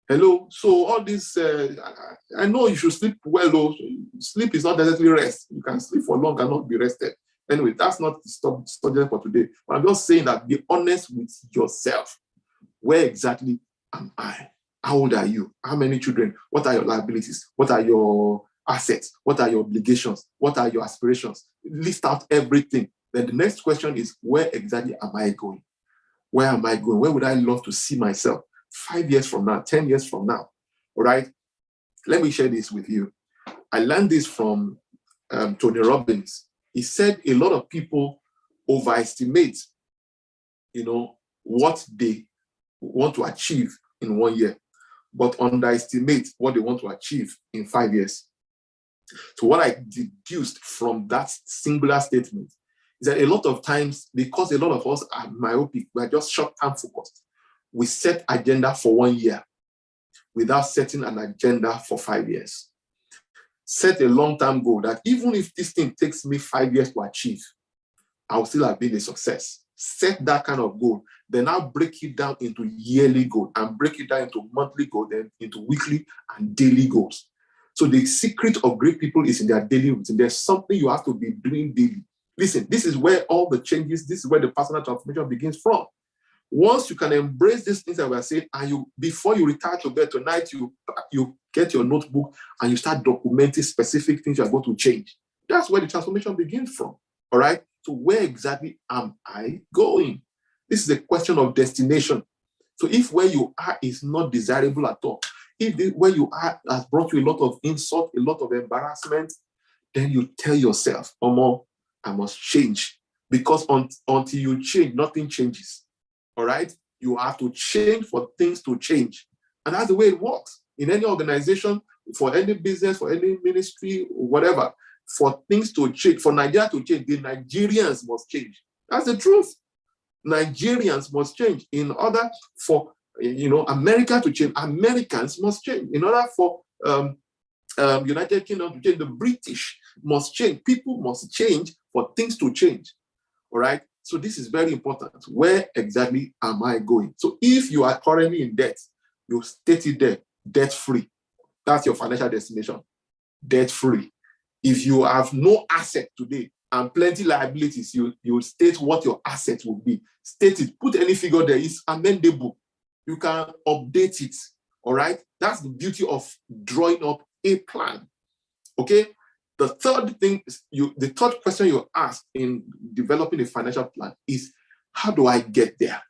Hello? So all this, I know you should sleep well, though. Sleep is not necessarily rest. You can sleep for long and not be rested. Anyway, that's not the subject for today. But I'm just saying that be honest with yourself. Where exactly am I? How old are you? How many children? What are your liabilities? What are your assets? What are your obligations? What are your aspirations? List out everything. Then the next question is, where exactly am I going? Where am I going? Where would I love to see myself 5 years from now, 10 years from now? All right. Let me share this with you. I learned this from Tony Robbins. He said a lot of people overestimate, what they want to achieve in 1 year, but underestimate what they want to achieve in 5 years. So what I deduced from that singular statement is that a lot of times, because a lot of us are myopic, we are just short-term focused. We set agenda for 1 year without setting an agenda for 5 years. Set a long-term goal that even if this thing takes me 5 years to achieve, I'll still have been a success. Set that kind of goal. Then I'll break it down into yearly goal and break it down into monthly goal, then into weekly and daily goals. So the secret of great people is in their daily routine. There's something you have to be doing daily. Listen, this is where all the changes, this is where the personal transformation begins from. Once you can embrace these things that we are saying, and before you retire to bed tonight, you get your notebook and you start documenting specific things you are going to change. That's where the transformation begins from. All right. So where exactly am I going? This is a question of destination. So if where you are is not desirable at all, if where you are has brought you a lot of insult, a lot of embarrassment, then you tell yourself, Omo, I must change. Because until you change, nothing changes. All right? You have to change for things to change. And that's the way it works. In any organization, for any business, for any ministry, whatever, for things to change, for Nigeria to change, the Nigerians must change. That's the truth. Nigerians must change. In order for America to change, Americans must change. In order for United Kingdom to change, the British must change. People must change for things to change. All right. So this is very important. Where exactly am I going? So if you are currently in debt, you state it there, debt free. That's your financial destination, debt free. If you have no asset today and plenty liabilities, you state what your asset will be. State it. Put any figure there. It's amendable. You can update it. All right. That's the beauty of drawing up a plan. Okay. The third question you ask in developing a financial plan is, how do I get there?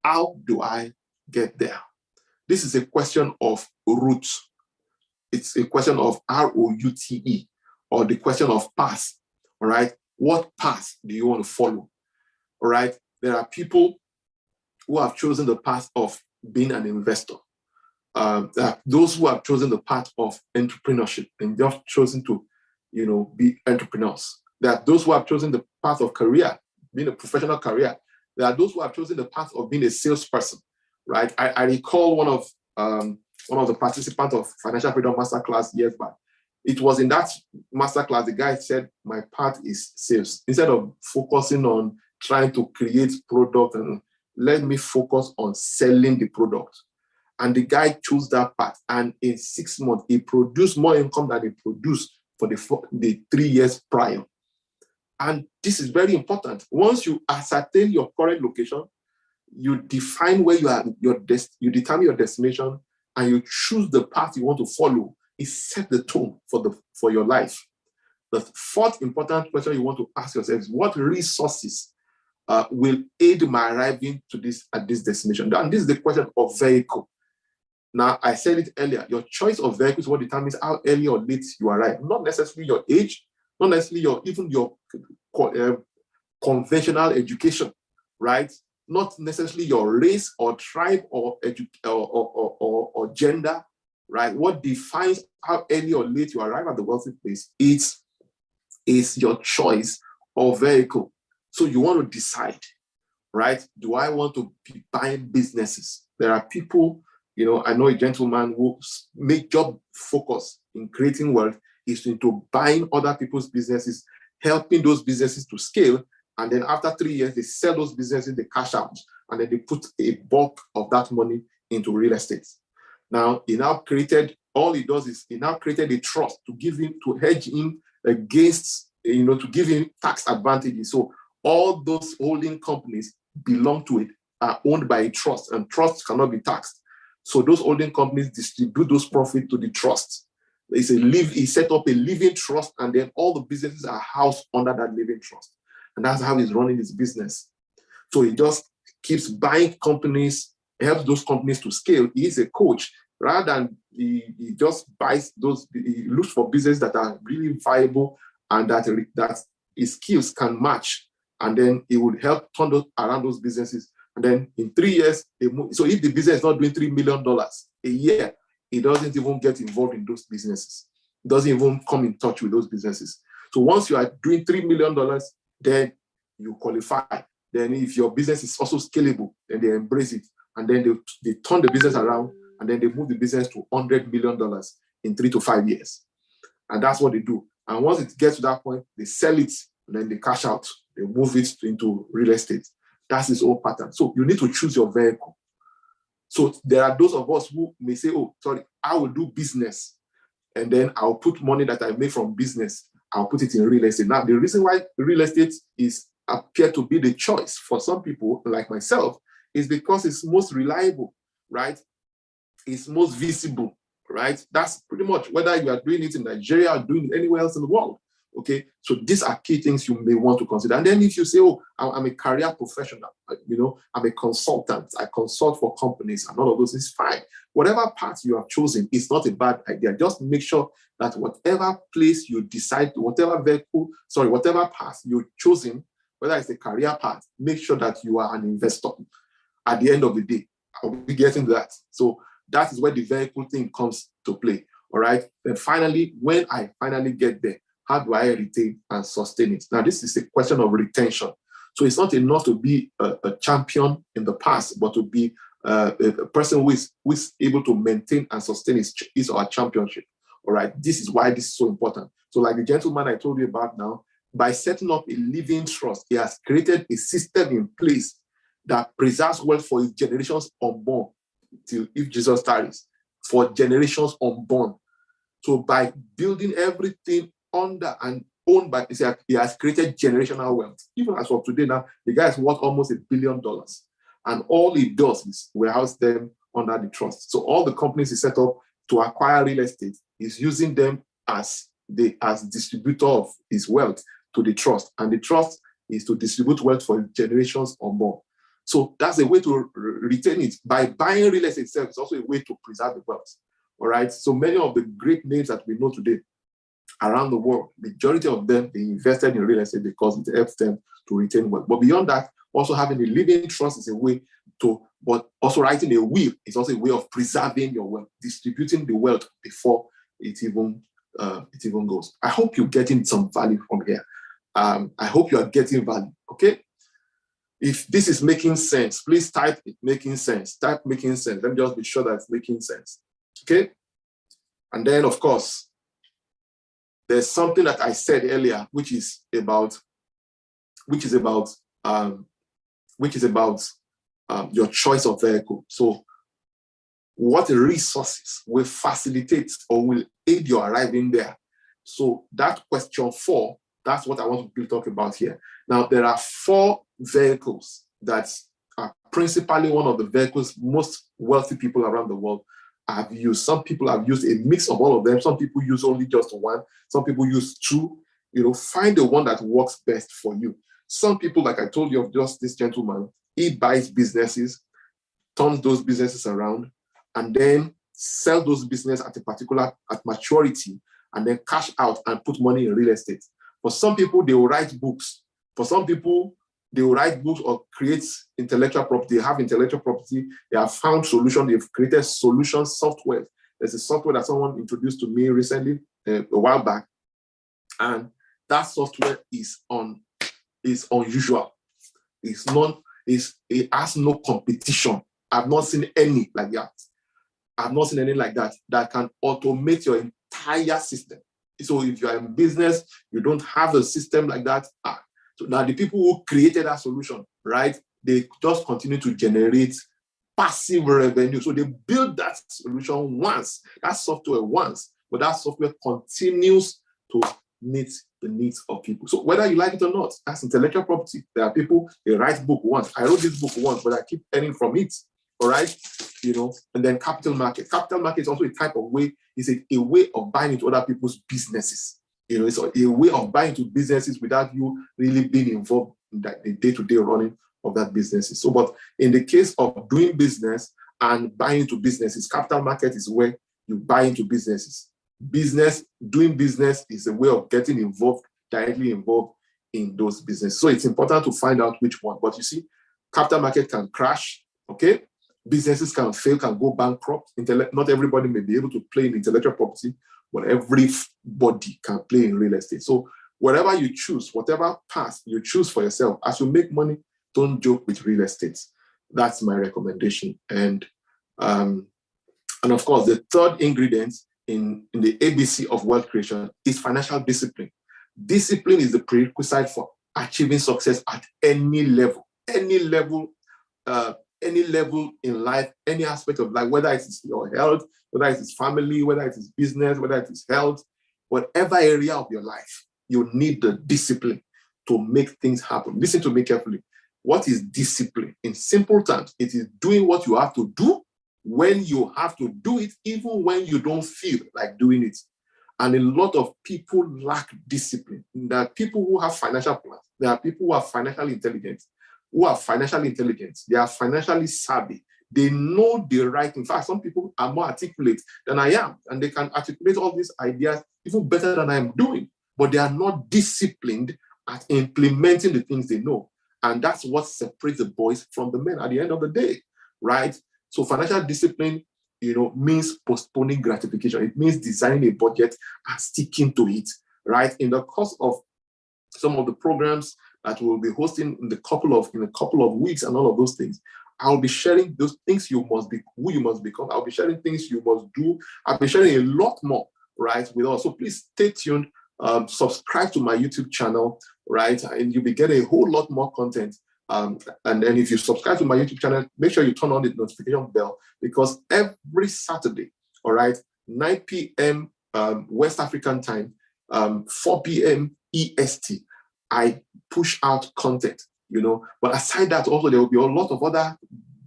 How do I get there? This is a question of roots. It's a question of ROUTE, or the question of path. All right. What path do you want to follow? All right. There are people who have chosen the path of being an investor. There are those who have chosen the path of entrepreneurship and just chosen to be entrepreneurs. There are those who have chosen the path of career, being a professional career. There are those who have chosen the path of being a salesperson, right? I recall one of the participants of Financial Freedom Masterclass years back. It was in that masterclass, the guy said, my path is sales. Instead of focusing on trying to create product, and let me focus on selling the product. And the guy chose that path. And in 6 months, he produced more income than he produced for the 3 years prior. And this is very important. Once you ascertain your current location, you define where you are, you determine your destination, and you choose the path you want to follow. It sets the tone for your life. The fourth important question you want to ask yourself is, what resources will aid my arriving at this destination? And this is the question of vehicle. Now, I said it earlier, your choice of vehicle is what determines how early or late you arrive. Not necessarily your age, not necessarily even your conventional education, right? Not necessarily your race or tribe or gender, right? What defines how early or late you arrive at the wealthy place is your choice of vehicle. So you want to decide, right? Do I want to be buying businesses? There are people, I know a gentleman who make job focus in creating wealth is into buying other people's businesses, helping those businesses to scale. And then after 3 years, they sell those businesses, they cash out, and then they put a bulk of that money into real estate. Now, all he does is he now created a trust to hedge him against, to give him tax advantages. So all those holding companies belong to it, are owned by a trust, and trusts cannot be taxed. So those holding companies distribute those profits to the trust. He set up a living trust, and then all the businesses are housed under that living trust. And that's how he's running his business. So he just keeps buying companies, helps those companies to scale. He is a coach. Rather than he just buys he looks for businesses that are really viable and that his skills can match. And then he would help turn around those businesses. And then in 3 years, so if the business is not doing $3 million a year, he doesn't even get involved in those businesses. He doesn't even come in touch with those businesses. So once you are doing $3 million, then you qualify. Then if your business is also scalable, then they embrace it. And then they turn the business around, and then they move the business to $100 million in 3 to 5 years. And that's what they do. And once it gets to that point, they sell it, and then they cash out. They move it into real estate. That's his whole pattern. So you need to choose your vehicle. So there are those of us who may say, I will do business, and then I'll put money that I make from business, I'll put it in real estate. Now, the reason why real estate appear to be the choice for some people like myself is because it's most reliable, right? It's most visible, right? That's pretty much whether you are doing it in Nigeria or doing it anywhere else in the world. Okay, so these are key things you may want to consider. And then if you say, oh, I'm a career professional, I'm a consultant, I consult for companies and all of those, is fine. Whatever path you have chosen is not a bad idea. Just make sure that whatever place you decide, whatever path you've chosen, whether it's a career path, make sure that you are an investor at the end of the day. I'll be getting to that. So that is where the vehicle thing comes to play. All right. Then finally, when I finally get there, how do I retain and sustain it? Now, this is a question of retention. So it's not enough to be a champion in the past, but to be a person who is able to maintain and sustain his or her championship. All right. This is why this is so important. So like the gentleman I told you about now, by setting up a living trust, he has created a system in place that preserves wealth for his generations unborn, till if Jesus tarries, for generations unborn. So by building everything under and owned by, he has created generational wealth. Even as of today now, the guy is worth almost $1 billion. And all he does is warehouse them under the trust. So all the companies he set up to acquire real estate, he's using them as distributor of his wealth to the trust. And the trust is to distribute wealth for generations or more. So that's a way to retain it. By buying real estate itself, it's also a way to preserve the wealth. All right. So many of the great names that we know today around the world, majority of them, they invested in real estate because it helps them to retain wealth. But beyond that, also having a living trust is a way to, but also writing a will is also a way of preserving your wealth, distributing the wealth before it even goes. I hope you're getting some value from here. I hope you are getting value. Okay. If this is making sense, please type it making sense. Type making sense. Let me just be sure that it's making sense. Okay. And then, of course, there's something that I said earlier, which is about your choice of vehicle. So, what resources will facilitate or will aid your arriving there? So that question 4, that's what I want to talk about here. Now, there are 4 vehicles that are principally one of the vehicles most wealthy people around the world have used. Some people have used a mix of all of them. Some people use only just one. Some people use 2. Find the one that works best for you. Some people, like I told you of just this gentleman, he buys businesses, turns those businesses around, and then sell those businesses at maturity, and then cash out and put money in real estate. For some people, they will write books. For some people, they will write books or create intellectual property. They have intellectual property. They have found solutions. They've created solution software. There's a software that someone introduced to me recently, a while back, and that software is unusual. It has no competition. I've not seen any like that. That can automate your entire system. So if you are in business, you don't have a system like that. So now the people who created that solution, right, they just continue to generate passive revenue. So they build that solution once, that software once, but that software continues to meet the needs of people. So whether you like it or not, that's intellectual property. There are people, they write book once. I wrote this book once, but I keep earning from it. All right. And then capital market. Capital market is also a type of way, it's a way of buying into other people's businesses. It's a way of buying into businesses without you really being involved in the day-to-day running of that business. So, but in the case of doing business and buying into businesses, capital market is where you buy into businesses. Doing business is a way of getting directly involved in those businesses. So it's important to find out which one. But you see, capital market can crash, okay? Businesses can fail, can go bankrupt. Not everybody may be able to play in intellectual property, but everybody can play in real estate. So whatever you choose, whatever path you choose for yourself, as you make money, don't joke with real estate. That's my recommendation. And of course, the third ingredient in the ABC of wealth creation is financial discipline. Discipline is the prerequisite for achieving success at any level in life, any aspect of life, whether it is your health, whether it is family, whether it is business, whether it is health, whatever area of your life, you need the discipline to make things happen. Listen to me carefully. What is discipline? In simple terms, it is doing what you have to do when you have to do it, even when you don't feel like doing it. And a lot of people lack discipline. There are people who have financial plans. There are people who are financially intelligent, They are financially savvy. They know the right. In fact, some people are more articulate than I am, and they can articulate all these ideas even better than I am doing. But they are not disciplined at implementing the things they know. And that's what separates the boys from the men at the end of the day, right? So financial discipline, means postponing gratification. It means designing a budget and sticking to it, right? In the course of some of the programs that we'll be hosting in a couple of weeks and all of those things, I'll be sharing those things who you must become. I'll be sharing things you must do. I'll be sharing a lot more, right, with us. So please stay tuned. Subscribe to my YouTube channel, right? And you'll be getting a whole lot more content. And then if you subscribe to my YouTube channel, make sure you turn on the notification bell, because every Saturday, all right, 9 p.m. West African time, 4 p.m. EST, I push out content, But aside that, also there will be a lot of other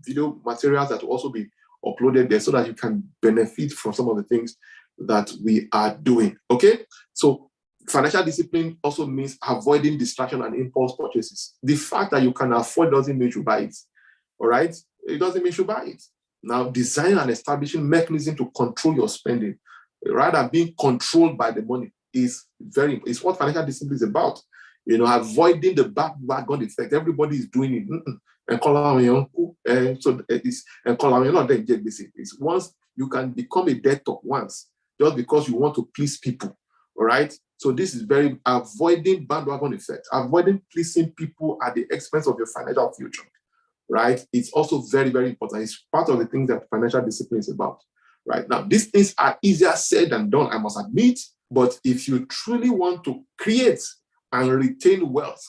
video materials that will also be uploaded there so that you can benefit from some of the things that we are doing. Okay, so financial discipline also means avoiding distraction and impulse purchases. The fact that you can afford doesn't mean you should buy it. All right, it doesn't mean you should buy it. Now, designing and establishing mechanism to control your spending, rather than being controlled by the money, is what financial discipline is about. Avoiding the bandwagon effect. Everybody is doing it. It's once you can become a debtor once, just because you want to please people. All right. So this is very avoiding bandwagon effect, avoiding pleasing people at the expense of your financial future. Right. It's also very, very important. It's part of the things that financial discipline is about. Right. Now, these things are easier said than done, I must admit. But if you truly want to create and retain wealth,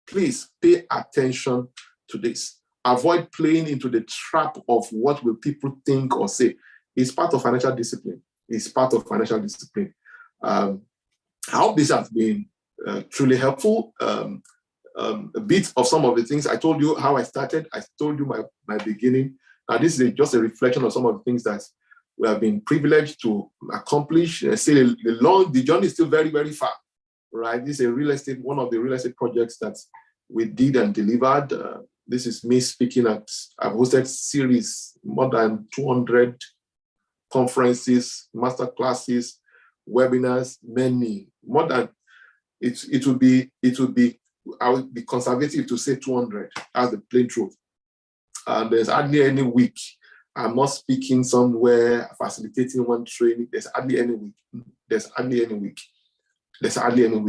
please pay attention to this. Avoid playing into the trap of what will people think or say. It's part of financial discipline. I hope this has been truly helpful. A bit of some of the things I told you how I started. I told you my beginning. Now, this is just a reflection of some of the things that we have been privileged to accomplish. Still, the journey is still very, very far. Right, this is one of the real estate projects that we did and delivered. This is me speaking I've hosted series, more than 200 conferences, master classes, webinars, many, more than it would be, I would be conservative to say 200 as the plain truth. And there's hardly any week I'm not speaking somewhere, facilitating one training. There's hardly any week.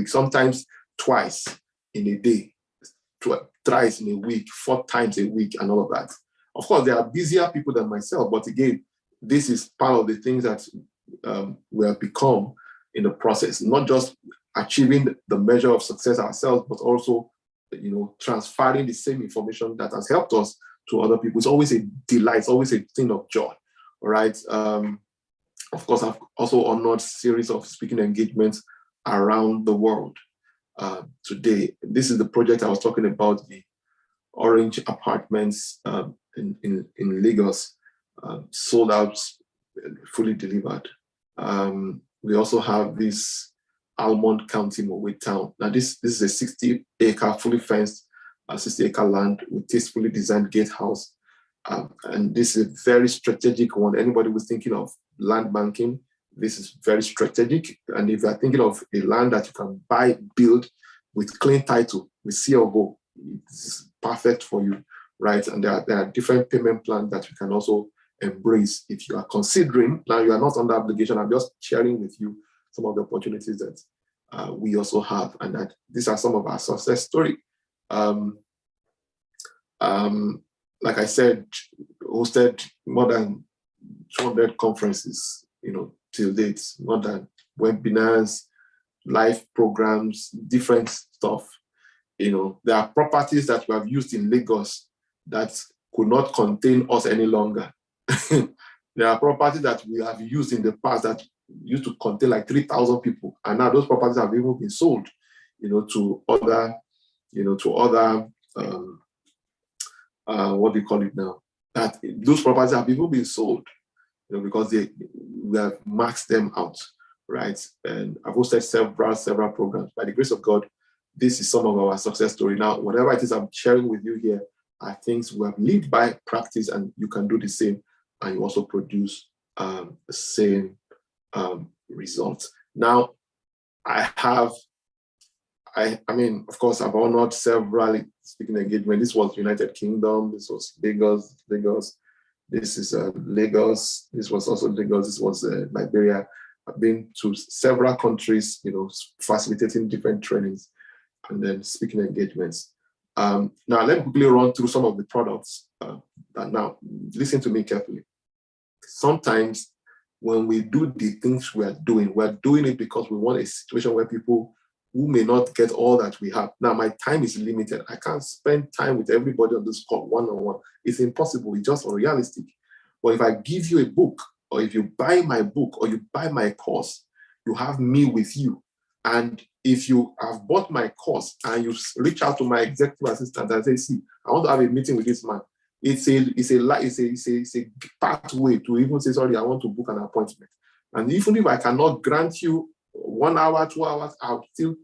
Sometimes twice in a day, thrice in a week, 4 times a week, and all of that. Of course, there are busier people than myself, but again, this is part of the things that we have become in the process. Not just achieving the measure of success ourselves, but also, transferring the same information that has helped us to other people. It's always a delight. It's always a thing of joy. All right. Of course, I've also honored series of speaking engagements around the world. Today, this is the project I was talking about, the Orange Apartments in Lagos, sold out, fully delivered. We also have this Almond County, Mowe Town. Now, this is a 60-acre, fully fenced, 60-acre land with tastefully designed gatehouse. And this is a very strategic one. Anybody who's thinking of land banking, this is very strategic. And if you're thinking of a land that you can buy, build with clean title, with C of O, this is perfect for you, right? And there are different payment plans that you can also embrace if you are considering. Now, you are not under obligation. I'm just sharing with you some of the opportunities that we also have, and that these are some of our success story. Like I said, hosted more than 200 conferences, till date, more than webinars, live programs, different stuff. There are properties that we have used in Lagos that could not contain us any longer. There are properties that we have used in the past that used to contain like 3,000 people, and now those properties have even been sold, to other, what do you call it now? That those properties have even been sold, because we have maxed them out, right? And I've hosted several programs. By the grace of God, this is some of our success story. Now, whatever it is I'm sharing with you here are things we have lived by, practice, and you can do the same, and you also produce the same results. Now, I mean, of course, I've honored several speaking engagements. This was United Kingdom. This was Lagos. This is Lagos. This was also Lagos. This was Liberia. I've been to several countries, facilitating different trainings and then speaking engagements. Now, let me quickly run through some of the products. Now, listen to me carefully. Sometimes when we do the things we're doing it because we want a situation where people who may not get all that we have. Now, my time is limited. I can't spend time with everybody on this call one-on-one. It's impossible. It's just unrealistic. But if I give you a book, or if you buy my book, or you buy my course, you have me with you. And if you have bought my course and you reach out to my executive assistant and say, see, I want to have a meeting with this man. It's a pathway to even say, sorry, I want to book an appointment. And even if I cannot grant you 1 hour, 2 hours, I'll still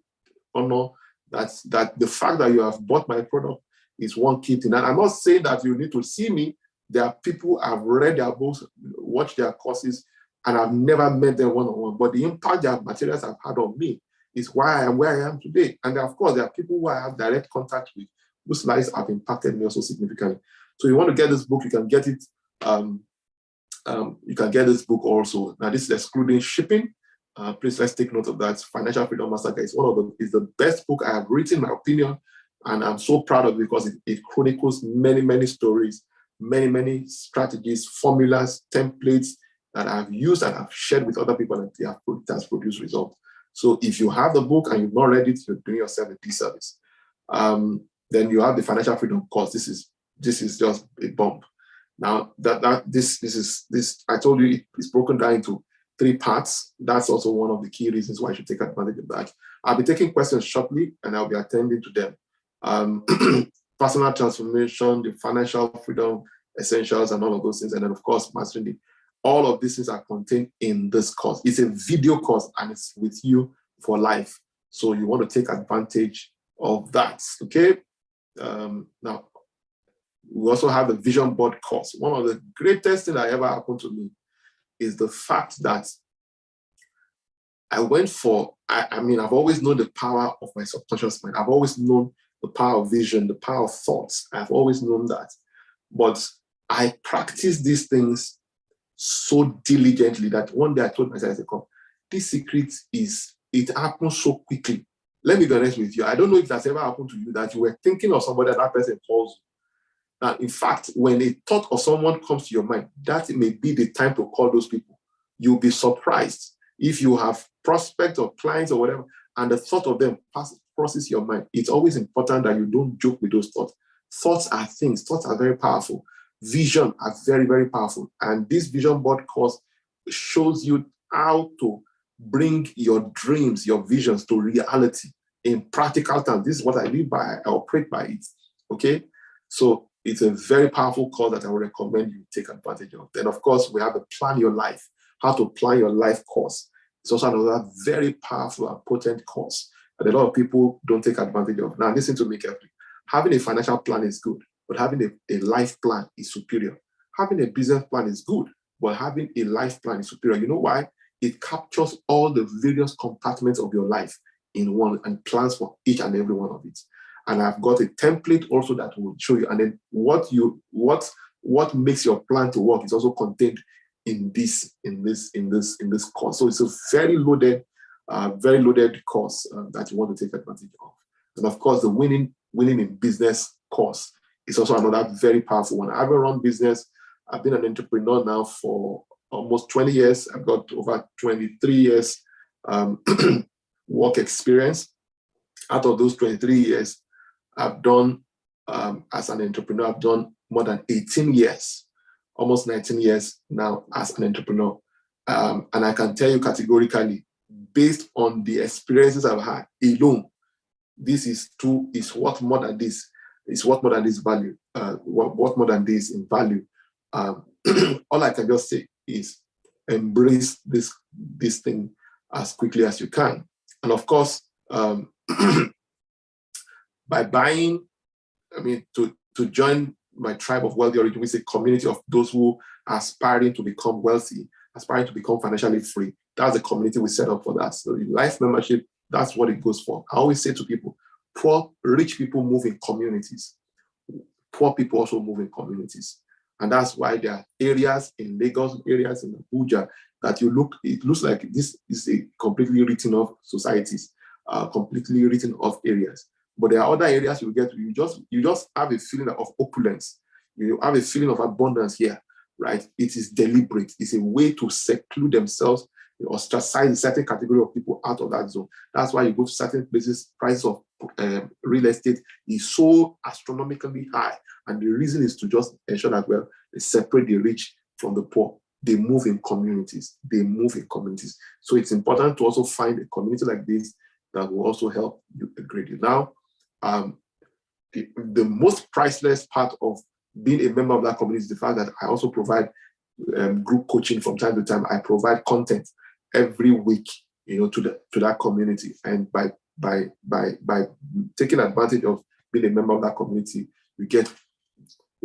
honor that the fact that you have bought my product is one key thing. And I'm not saying that you need to see me. There are people I've read their books, watched their courses, and I've never met them one-on-one. But the impact their materials have had on me is why I am where I am today. And of course, there are people who I have direct contact with whose lives have impacted me also significantly. So you want to get this book, you can get it. You can get this book also. Now, this is excluding shipping. Please let's take note of that. Financial Freedom Master Guide is the best book I have written, in my opinion, and I'm so proud of it because it chronicles many stories, many strategies, formulas, templates that I've used and I've shared with other people, and it has produced results. So if you have the book and you've not read it, you're doing yourself a disservice. Then you have the Financial Freedom course. This is just a bump. Now this I told you it's broken down into 3 parts. That's also one of the key reasons why you should take advantage of that. I'll be taking questions shortly and I'll be attending to them. Personal transformation, the financial freedom essentials, and all of those things. And then, of course, mastering all of these things are contained in this course. It's a video course and it's with you for life. So you want to take advantage of that, okay? Now, we also have the vision board course. One of the greatest things that ever happened to me is the fact that I've always known the power of my subconscious mind. I've always known the power of vision, the power of thoughts. I've always known that. But I practice these things so diligently that one day I told myself, I said, come, this secret it happens so quickly. Let me be honest with you. I don't know if that's ever happened to you, that you were thinking of somebody and that person calls you. Now, in fact, when a thought of someone comes to your mind, that may be the time to call those people. You'll be surprised if you have prospects or clients or whatever, and the thought of them crosses your mind. It's always important that you don't joke with those thoughts. Thoughts are things. Thoughts are very powerful. Vision are very powerful. And this vision board course shows you how to bring your dreams, your visions to reality in practical terms. This is what I live by. I operate by it. Okay? So it's a very powerful course that I would recommend you take advantage of. Then, of course, we have the Plan Your Life, How to Plan Your Life course. It's also another very powerful and potent course that a lot of people don't take advantage of. Now, listen to me carefully. Having a financial plan is good, but having a life plan is superior. Having a business plan is good, but having a life plan is superior. You know why? It captures all the various compartments of your life in one and plans for each and every one of it. And I've got a template also that will show you. And then what makes your plan to work is also contained in this course. So it's a very loaded course that you want to take advantage of. And of course, the winning in business course is also another very powerful one. I've run business. I've been an entrepreneur now for almost 20 years. I've got over 23 years work experience. Out of those 23 years, I've done, as an entrepreneur, I've done more than 18 years, almost 19 years now as an entrepreneur. And I can tell you categorically, based on the experiences I've had alone, this is what more than this. It's what more than this value, what more than this in value. All I can just say is embrace this thing as quickly as you can. And of course, by buying, to join my tribe of wealthy origin, we say community of those who are aspiring to become wealthy, aspiring to become financially free. That's the community we set up for that. So life membership, that's what it goes for. I always say to people, rich people move in communities. Poor people also move in communities. And that's why there are areas in Lagos, areas in Abuja that it looks like this is a completely written off societies, completely written off areas. But there are other areas you get to, you just have a feeling of opulence. You have a feeling of abundance here, right? It is deliberate. It's a way to seclude themselves or ostracize a certain category of people out of that zone. That's why you go to certain places, prices of real estate is so astronomically high. And the reason is to just ensure that, well, they separate the rich from the poor. They move in communities. So it's important to also find a community like this that will also help you upgrade you. Now, the most priceless part of being a member of that community is the fact that I also provide group coaching from time to time. I provide content every week, to that community. And by taking advantage of being a member of that community,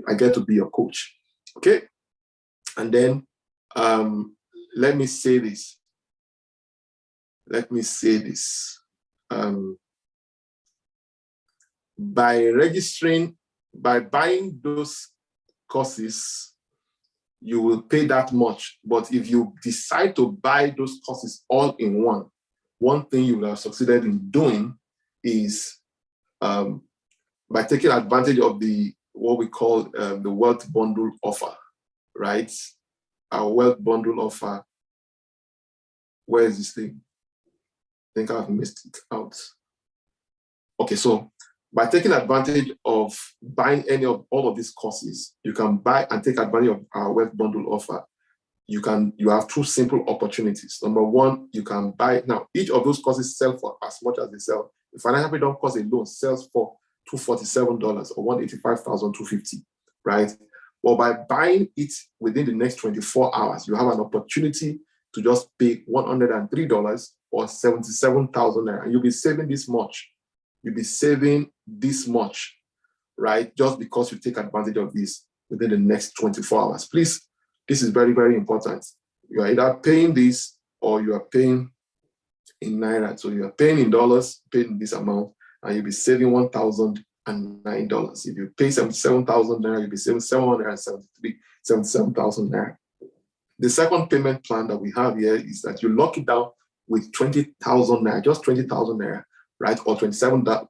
I get to be your coach. Okay. And then let me say this. By buying those courses, you will pay that much. But if you decide to buy those courses all in one thing you will have succeeded in doing is by taking advantage of what we call the wealth bundle offer, right? Our wealth bundle offer. Where is this thing? I think I've missed it out. Okay, so by taking advantage of buying all of these courses, you can buy and take advantage of our wealth bundle offer. You have two simple opportunities. Number one, you can buy. Now, each of those courses sell for as much as they sell. The financial freedom course alone sells for $247 or $185,250, right? Well, by buying it within the next 24 hours, you have an opportunity to just pay $103 or 77,000 naira, and you'll be saving this much. You'll be saving this much, right? Just because you take advantage of this within the next 24 hours. Please, this is very, very important. You are either paying this or you are paying in naira. So you are paying in dollars, paying this amount, and you'll be saving $1,009. If you pay 77,000 naira, you'll be saving 77,000 naira. The second payment plan that we have here is that you lock it down with 20,000 naira, just 20,000 naira, right? Or $27,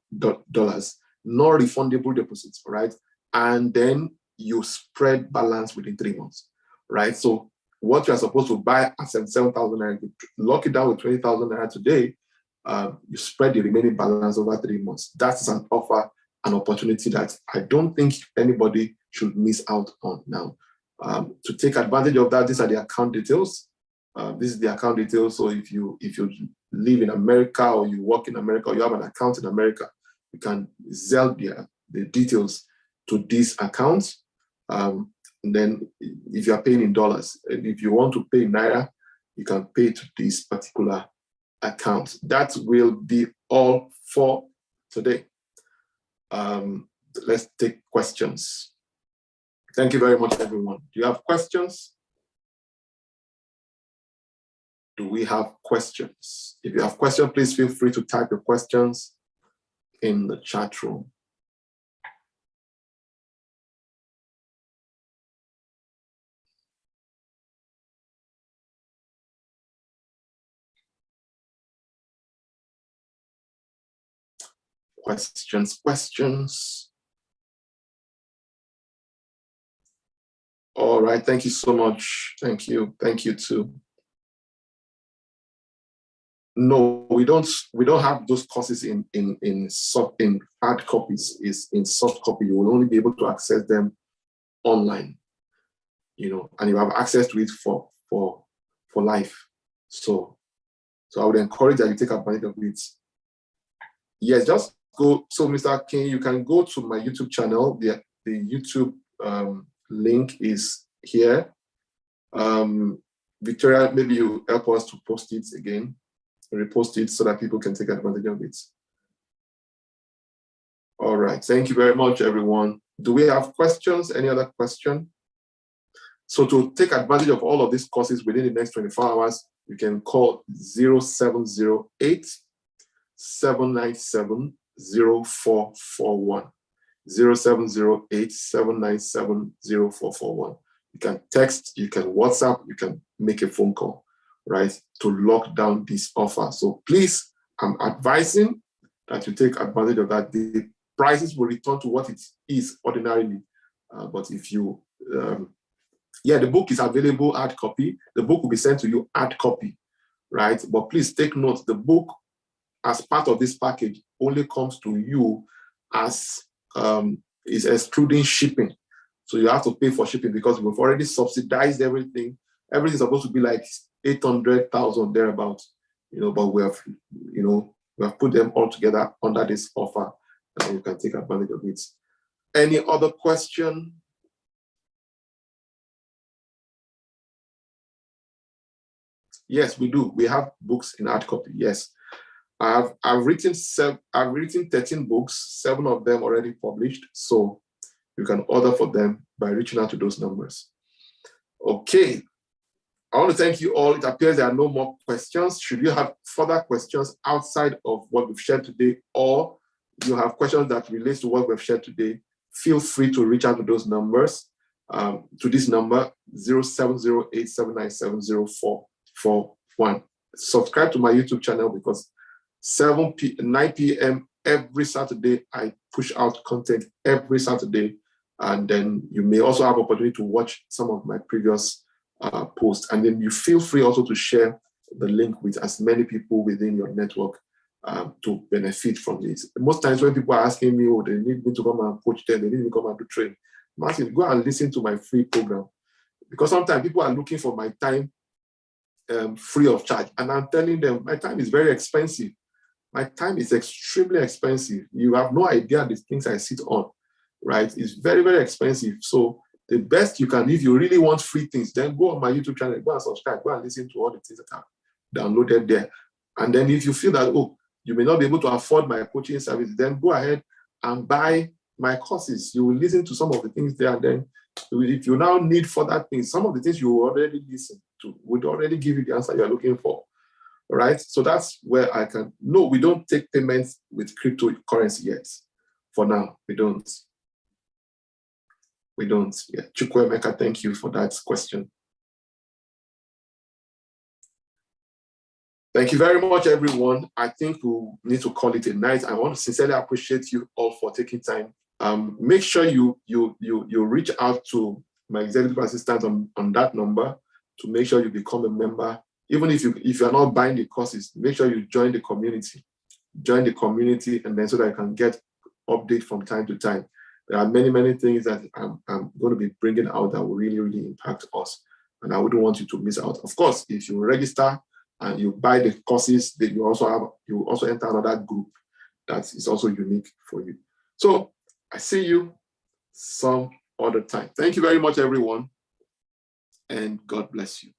no refundable deposits, right? And then you spread balance within 3 months, right? So what you're supposed to buy at 77,000 naira, you lock it down with 20,000 naira today, you spread the remaining balance over 3 months. That's an offer, an opportunity that I don't think anybody should miss out on now. To take advantage of that, these are the account details. This is the account details. So if you live in America or you work in America or you have an account in America, you can Zelle the details to these accounts. And then if you are paying in dollars, and if you want to pay in naira, you can pay to this particular account. That will be all for today. Let's take questions. Thank you very much, everyone. Do you have questions? Do we have questions? If you have questions, please feel free to type your questions in the chat room. Questions. All right, thank you so much. Thank you too. No, we don't have those courses in hard copies. Is in soft copy. You will only be able to access them online, and you have access to it for life. So I would encourage that you take advantage of it. Yes, just go. So Mr. King, you can go to my YouTube channel. The YouTube link is here. Victoria, maybe you help us to post it again. repost it so that people can take advantage of it. All right, thank you very much, everyone. Do we have questions? Any other question? So to take advantage of all of these courses within the next 24 hours, you can call 0708 797 0441. 0708 797 0441. You can text, you can WhatsApp, you can make a phone call, right, to lock down this offer. So please, I'm advising that you take advantage of that. The prices will return to what it is ordinarily. But if you, the book is available hard copy. The book will be sent to you hard copy, right? But please take note, the book as part of this package only comes to you as is excluding shipping. So you have to pay for shipping because we've already subsidized everything. Everything's supposed to be like 800,000 thereabout, but we have put them all together under this offer, and you can take advantage of it. Any other question? Yes, we do. We have books in hard copy. Yes, I've written 13 books, 7 of them already published. So you can order for them by reaching out to those numbers. Okay. I want to thank you all. It appears there are no more questions. Should you have further questions outside of what we've shared today, or you have questions that relate to what we've shared today, feel free to reach out to those numbers, to this number, 0708-797-0441. Subscribe to my YouTube channel because 9 p.m. every Saturday, I push out content every Saturday. And then you may also have opportunity to watch some of my previous posts. And then you feel free also to share the link with as many people within your network to benefit from this. Most times when people are asking me, oh, they need me to come and coach them, they need me to come and do training. Martin, go and listen to my free program. Because sometimes people are looking for my time free of charge. And I'm telling them, my time is very expensive. My time is extremely expensive. You have no idea the things I sit on, right? It's very, very expensive. So the best you can, if you really want free things, then go on my YouTube channel, go and subscribe, go and listen to all the things that are downloaded there. And then if you feel that, oh, you may not be able to afford my coaching service, then go ahead and buy my courses. You will listen to some of the things there. And then if you now need further things, some of the things you already listen to would already give you the answer you're looking for. All right. So that's where I can. No, we don't take payments with cryptocurrency yet. For now, we don't. We don't. Yeah. Chukwemeka, thank you for that question. Thank you very much, everyone. I think we'll need to call it a night. I want to sincerely appreciate you all for taking time. Make sure you reach out to my executive assistant on that number to make sure you become a member. Even if you're not buying the courses, make sure you join the community. Join the community, and then so that you can get updates from time to time. There are many, many things that I'm going to be bringing out that will really, really impact us. And I wouldn't want you to miss out. Of course, if you register and you buy the courses, then you also enter another group that is also unique for you. So I see you some other time. Thank you very much, everyone. And God bless you.